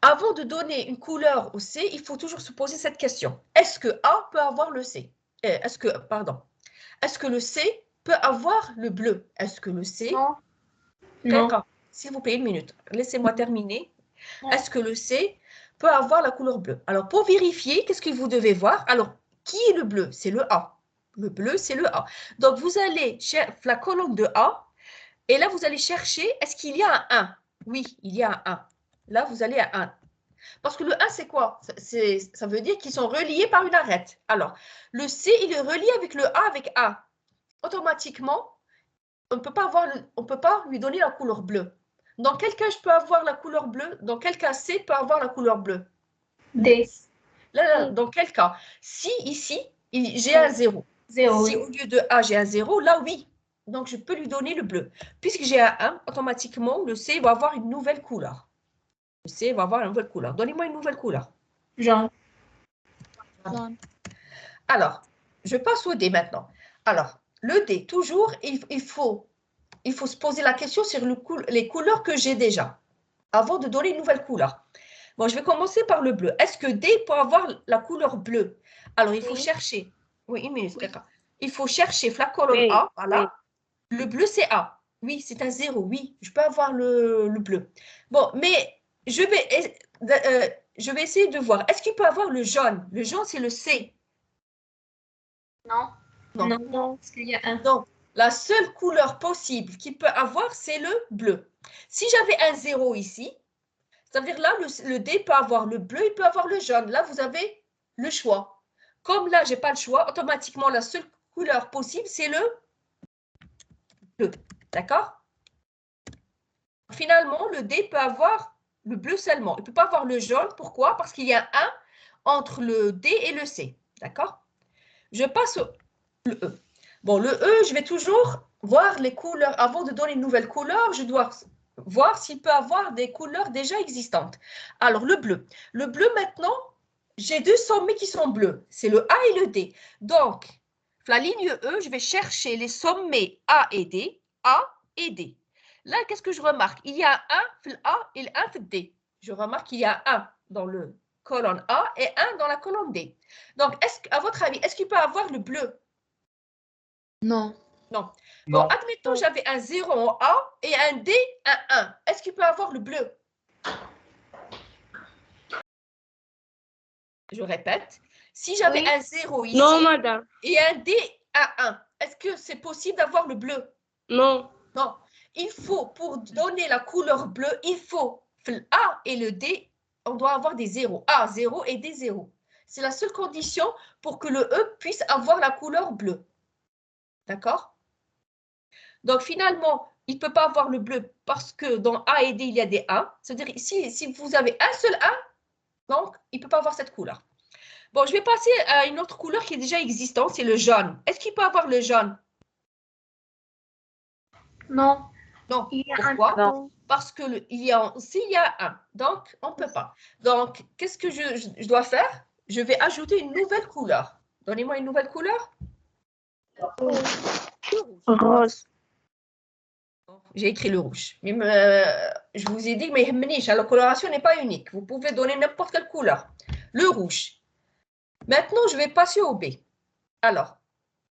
Avant de donner une couleur au C, il faut toujours se poser cette question. Est-ce que A peut avoir le C? Est-ce que le C peut avoir le bleu? Est-ce que le C... Non. S'il vous plaît, une minute. Laissez-moi terminer. Est-ce que le C peut avoir la couleur bleue? Alors, pour vérifier, qu'est-ce que vous devez voir? Alors, qui est le bleu? C'est le A. Le bleu, c'est le A. Donc, vous allez chercher la colonne de A. Et là, vous allez chercher, est-ce qu'il y a un 1? Oui, il y a un 1. Là, vous allez à 1. Parce que le 1, c'est quoi? Ça veut dire qu'ils sont reliés par une arête. Alors, le C, il est relié avec le A avec A. Automatiquement, on ne peut pas lui donner la couleur bleue. Dans quel cas je peux avoir la couleur bleue? Dans quel cas C peut avoir la couleur bleue? D. Là, dans quel cas? Si ici, j'ai un 0. Si au lieu de A, j'ai un 0, là, oui. Donc, je peux lui donner le bleu. Puisque j'ai un 1, automatiquement, le C va avoir une nouvelle couleur. Le C va avoir une nouvelle couleur. Donnez-moi une nouvelle couleur. Jaune. Alors, je passe au D maintenant. Alors, le D, toujours, il faut se poser la question sur les couleurs que j'ai déjà, avant de donner une nouvelle couleur. Bon, je vais commencer par le bleu. Est-ce que D peut avoir la couleur bleue? Alors, il faut chercher. Oui, une minute, d'accord. Il faut chercher la colonne A, voilà. Le bleu, c'est A. Oui, c'est un 0, oui. Je peux avoir le bleu. Bon, mais je vais essayer de voir. Est-ce qu'il peut avoir le jaune? Le jaune, c'est le C. Non. Non. Parce qu'il y a un. Donc, la seule couleur possible qu'il peut avoir, c'est le bleu. Si j'avais un 0 ici, ça veut dire là, le D peut avoir le bleu, il peut avoir le jaune. Là, vous avez le choix. Comme là, je n'ai pas le choix, automatiquement, la seule couleur possible, c'est le bleu. D'accord? Finalement, le D peut avoir le bleu seulement. Il ne peut pas avoir le jaune. Pourquoi? Parce qu'il y a un entre le D et le C. D'accord? Je passe au E. Bon, le E, je vais toujours voir les couleurs. Avant de donner une nouvelle couleur, je dois voir s'il peut avoir des couleurs déjà existantes. Alors, le bleu. Le bleu, maintenant, j'ai deux sommets qui sont bleus. C'est le A et le D. Donc, la ligne E, je vais chercher les sommets A et D. A et D. Là, qu'est-ce que je remarque? Il y a un dans A et un dans D. Je remarque qu'il y a un dans le colonne A et un dans la colonne D. Donc, à votre avis, est-ce qu'il peut avoir le bleu? Non. Non. Bon, admettons, j'avais un 0 en A et un D, un 1. Est-ce qu'il peut avoir le bleu? Je répète. Si j'avais un 0 ici et un D, un 1, est-ce que c'est possible d'avoir le bleu? Non. Non. Il faut, pour donner la couleur bleue, il faut, le A et le D, on doit avoir des 0. A, 0 et D, 0. C'est la seule condition pour que le E puisse avoir la couleur bleue. D'accord? Donc, finalement, il ne peut pas avoir le bleu parce que dans A et D, il y a des 1. C'est-à-dire, si vous avez un seul 1, donc, il ne peut pas avoir cette couleur. Bon, je vais passer à une autre couleur qui est déjà existante, c'est le jaune. Est-ce qu'il peut avoir le jaune? Non. Non. Il y a Pourquoi? un. Parce que s'il y a un, donc on ne peut pas. Donc, qu'est-ce que je dois faire? Je vais ajouter une nouvelle couleur. Donnez-moi une nouvelle couleur. Rose. J'ai écrit le rouge. Mais je vous ai dit que la coloration n'est pas unique. Vous pouvez donner n'importe quelle couleur. Le rouge. Maintenant, je vais passer au B. Alors,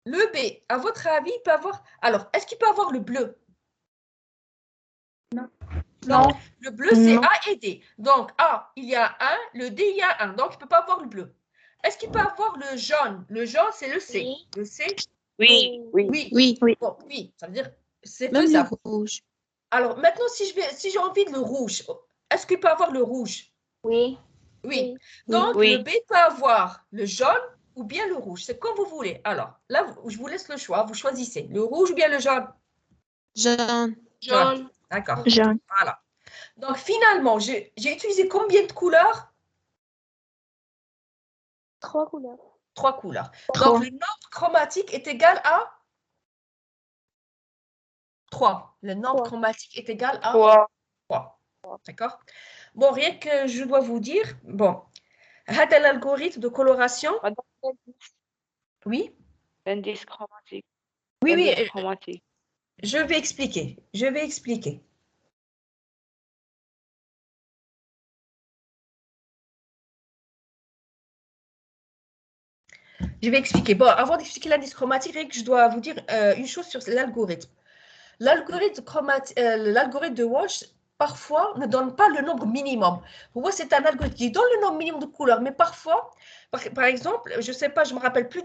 le B, à votre avis, il peut avoir... Alors, est-ce qu'il peut avoir le bleu? Non. Le bleu, c'est A et D. Donc, A, il y a 1. Le D, il y a 1. Donc, il ne peut pas avoir le bleu. Est-ce qu'il peut avoir le jaune? Le jaune, c'est le C. Oui. Le C? Oui. Bon, oui, ça veut dire c'est faisable. Le rouge. Alors, maintenant, si j'ai envie de le rouge, est-ce qu'il peut avoir le rouge? Oui. Oui. Donc, le B peut avoir le jaune ou bien le rouge. C'est comme vous voulez. Alors, là, je vous laisse le choix. Vous choisissez le rouge ou bien le jaune? Jaune. Jaune. D'accord. Jaune. Voilà. Donc, finalement, j'ai utilisé combien de couleurs? 3 couleurs. 3 couleurs. Trois. Donc, le nombre chromatique est égal à 3. Le nombre Trois. chromatique est égal à 3. 3. D'accord? Bon, rien que je dois vous dire, bon, l'algorithme de coloration. Oui? L'indice chromatique. Oui, oui, L'indice chromatique. je vais expliquer. Je vais expliquer. Je vais expliquer. Bon, avant d'expliquer l'indice chromatique, je dois vous dire une chose sur l'algorithme. L'algorithme de Walsh, parfois, ne donne pas le nombre minimum. Vous voyez, c'est un algorithme qui donne le nombre minimum de couleurs, mais parfois, par exemple, je ne sais pas, je ne me rappelle plus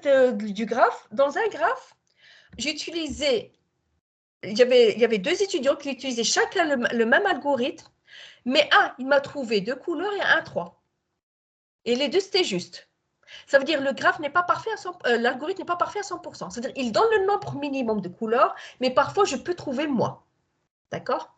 du graphe. Dans un graphe, j'utilisais, il y avait 2 étudiants qui utilisaient chacun le même algorithme, mais un, il m'a trouvé 2 couleurs et un 3. Et les deux, c'était juste. Ça veut dire que le graphe n'est pas parfait à 100%, l'algorithme n'est pas parfait à 100%. C'est-à-dire qu'il donne le nombre minimum de couleurs, mais parfois, je peux trouver moins. D'accord?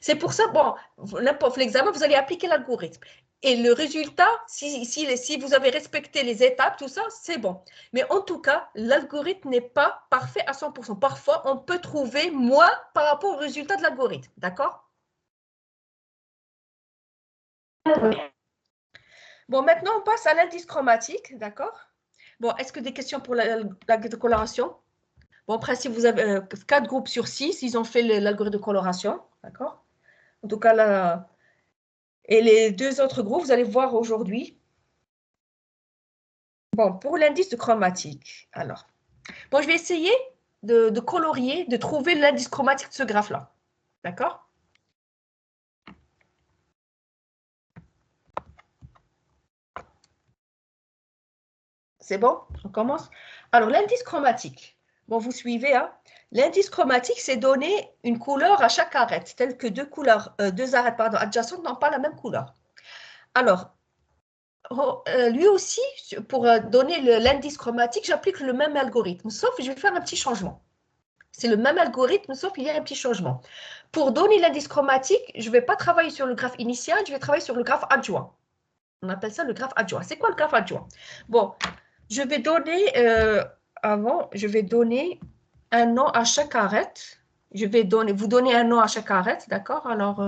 C'est pour ça, bon, n'importe l'examen, vous allez appliquer l'algorithme. Et le résultat, si vous avez respecté les étapes, tout ça, c'est bon. Mais en tout cas, l'algorithme n'est pas parfait à 100%. Parfois, on peut trouver moins par rapport au résultat de l'algorithme. D'accord? Bon, maintenant, on passe à l'indice chromatique. D'accord? Bon, est-ce que des questions pour la coloration? Bon, en principe, vous avez 4 groupes sur 6, ils ont fait l'algorithme de coloration. D'accord? En tout cas, là. Et les 2 autres groupes, vous allez voir aujourd'hui. Bon, pour l'indice de chromatique, alors. Bon, je vais essayer de colorier, de trouver l'indice chromatique de ce graphe-là. D'accord? C'est bon? On commence? Alors, l'indice chromatique. Bon, vous suivez, hein? L'indice chromatique, c'est donner une couleur à chaque arête, telle que 2 arêtes adjacentes n'ont pas la même couleur. Alors, lui aussi, pour donner l'indice chromatique, j'applique le même algorithme, sauf que je vais faire un petit changement. C'est le même algorithme, sauf qu'il y a un petit changement. Pour donner l'indice chromatique, je ne vais pas travailler sur le graphe initial, je vais travailler sur le graphe adjoint. On appelle ça le graphe adjoint. C'est quoi le graphe adjoint? Bon, je vais donner, je vais donner un nom à chaque arête. Je vais vous donner un nom à chaque arête, d'accord? Alors,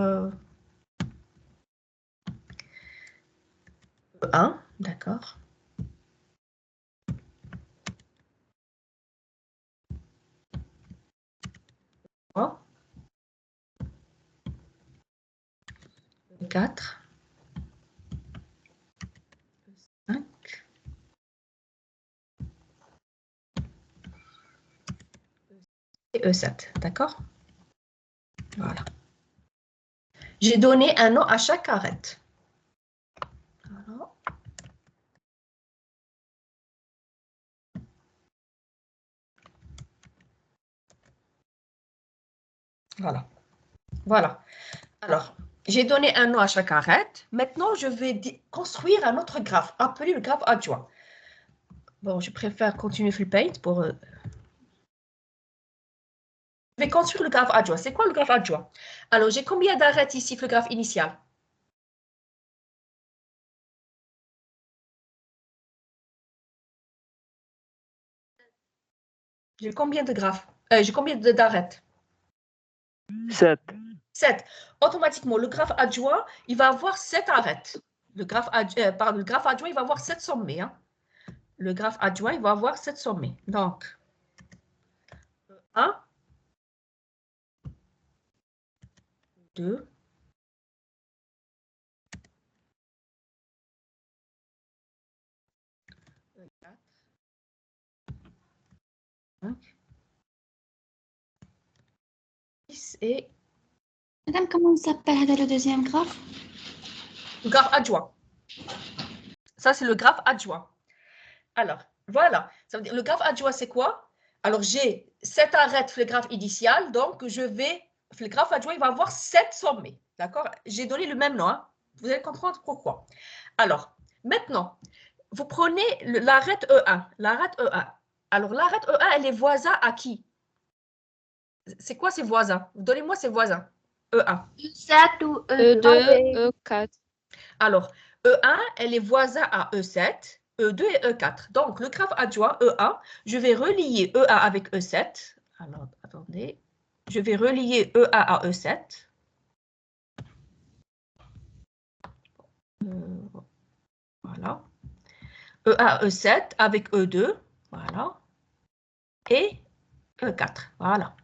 1, d'accord. Oh. 4. 5. Et E7, d'accord? Voilà. J'ai donné un nom à chaque arête. Voilà. Voilà. Voilà. Alors, j'ai donné un nom à chaque arête. Maintenant, je vais construire un autre graphe, appelé le graphe adjoint. Bon, je préfère continuer FreePaint pour... Je vais construire le graphe adjoint. C'est quoi le graphe adjoint? Alors, j'ai combien d'arêtes ici, le graphe initial? J'ai combien de graphes? J'ai combien d'arêtes? 7. 7. Automatiquement, le graphe adjoint, il va avoir 7 arêtes. Le graphe adjoint, il va avoir 7 sommets. Hein. Le graphe adjoint, il va avoir 7 sommets. Donc, 1, 2, 4, 5, 6 et... Madame, comment s'appelle le deuxième graphe? Le graphe adjoint. Ça, c'est le graphe adjoint. Alors, voilà. Ça veut dire, le graphe adjoint, c'est quoi? Alors, j'ai 7 arêtes le graphe initial, donc je vais... Le graphe adjoint, il va avoir 7 sommets. D'accord? J'ai donné le même nom. Hein? Vous allez comprendre pourquoi. Alors, maintenant, vous prenez l'arête E1. L'arête E1. Alors, l'arête E1, elle est voisin à qui? C'est quoi ses voisins? Donnez-moi ses voisins. E1. E7 ou E2, E4. Alors, E1, elle est voisin à E7, E2 et E4. Donc, le graphe adjoint E1, je vais relier E1 avec E7. Alors, attendez. Je vais relier E1 à E7. Voilà. E1, E7 avec E2. Voilà. Et E4. Voilà.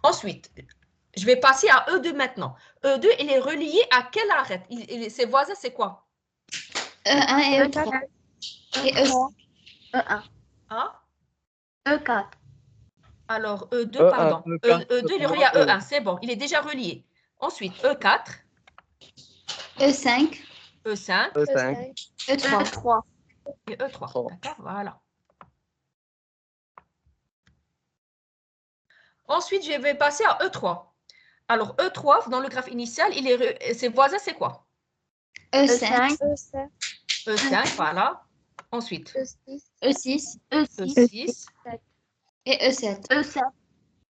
Ensuite, je vais passer à E2 maintenant. E2, il est relié à quelle arête? Ses voisins, c'est quoi? E1 et E3. Et E3. E1. Ah? E4. Alors, E2, E1, pardon. E4, E2, il est relié à E1, c'est bon, il est déjà relié. Ensuite, E4. E5. E5. E5. E3. Et E3. D'accord, voilà. Ensuite, je vais passer à E3. Alors, E3, dans le graphe initial, ses voisins, c'est quoi? E5. E5, voilà. Ensuite, E6. E6 Et E7.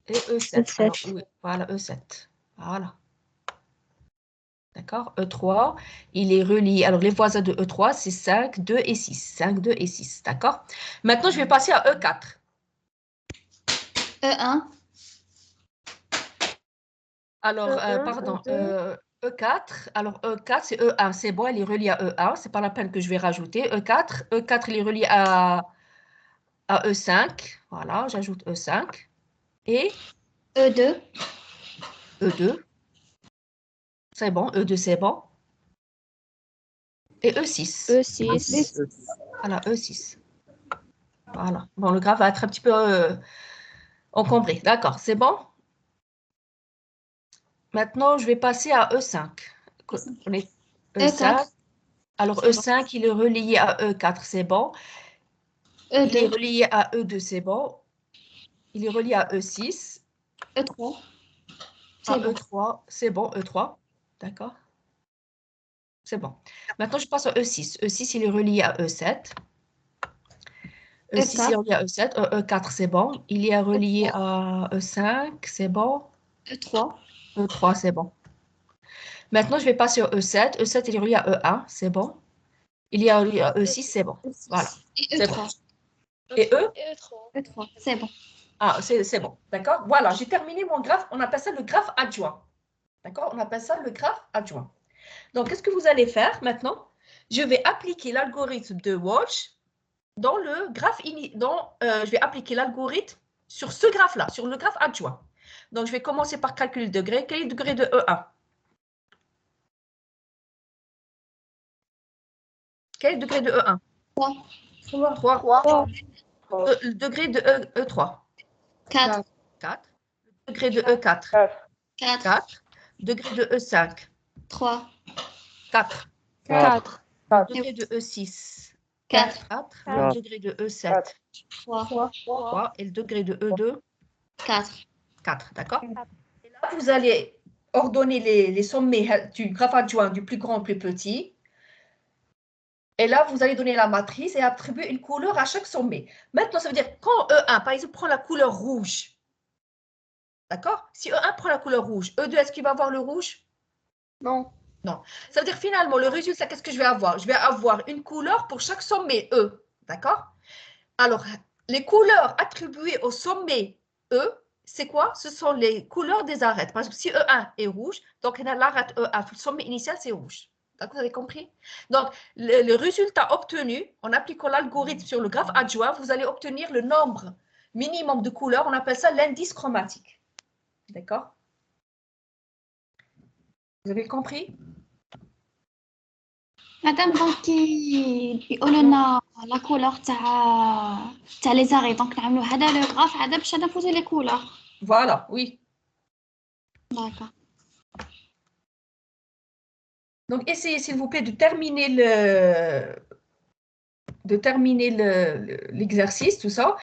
et E7. Alors, oui, voilà, E7. Voilà. D'accord? E3, il est relié. Alors, les voisins de E3, c'est 5, 2 et 6. 5, 2 et 6. D'accord? Maintenant, je vais passer à E4. E1. Alors, pardon, E4. Alors, E4, c'est E1. C'est bon, il est relié à E1. C'est pas la peine que je vais rajouter. E4. E4, il est relié à E5. Voilà, j'ajoute E5. Et E2. E2. C'est bon, E2, c'est bon. Et E6. Voilà, E6. Voilà. Bon, le graphe va être un petit peu encombré. D'accord, c'est bon? Maintenant, je vais passer à E5. On est E5. Alors, E5, il est relié à E4, c'est bon. Il est relié à E2, c'est bon. Il est relié à E6. E3. À E3, c'est bon, E3. D'accord? C'est bon. Maintenant, je passe à E6. E6, il est relié à E7. E6, il est relié à E7. E4, c'est bon. Il est relié à E5, c'est bon. E3. E3, c'est bon. Maintenant, je vais passer à E7. E7, il est relié à E1, c'est bon. Il est relié à E6, c'est bon. Voilà. Et C'est E3. bon. Et E? E3. C'est bon. Ah, c'est bon. D'accord? Voilà, j'ai terminé mon graphe. On appelle ça le graphe adjoint. D'accord? On appelle ça le graphe adjoint. Donc, qu'est-ce que vous allez faire maintenant? Je vais appliquer l'algorithme de Walsh dans le graphe je vais appliquer l'algorithme sur ce graphe-là, sur le graphe adjoint. Donc, je vais commencer par calculer le degré. Quel est le degré de E1? Quel est le degré de E1? 3. Le degré de E3? 4. 4. Le degré de E4? 4. Degré de E5? 3. 4. 4. Le degré de E6? 4. 4. Le degré de E7? 3. 3. Et le degré de E2? 4. 4, d'accord? Et là, vous allez ordonner les sommets du graphe adjoint du plus grand au plus petit. Et là, vous allez donner la matrice et attribuer une couleur à chaque sommet. Maintenant, ça veut dire quand E1, par exemple, prend la couleur rouge, d'accord? Si E1 prend la couleur rouge, E2, est-ce qu'il va avoir le rouge? Non. Non. Ça veut dire finalement, le résultat, qu'est-ce que je vais avoir? Je vais avoir une couleur pour chaque sommet E, d'accord? Alors, les couleurs attribuées au sommet E, c'est quoi? Ce sont les couleurs des arêtes. Par exemple, si E1 est rouge, donc l'arête E1, le sommet initial, c'est rouge. D'accord, vous avez compris? Donc, le résultat obtenu, en appliquant l'algorithme sur le graphe adjoint, vous allez obtenir le nombre minimum de couleurs. On appelle ça l'indice chromatique. D'accord? Vous avez compris? Madame, donc, يقولوا لنا la couleur تاع les arrêts. Donc, نعملوا هذا le graphe هذا باش نفوزوا les couleurs. Voilà, oui. D'accord. Donc, essayez, s'il vous plaît, de terminer l'exercice, tout ça.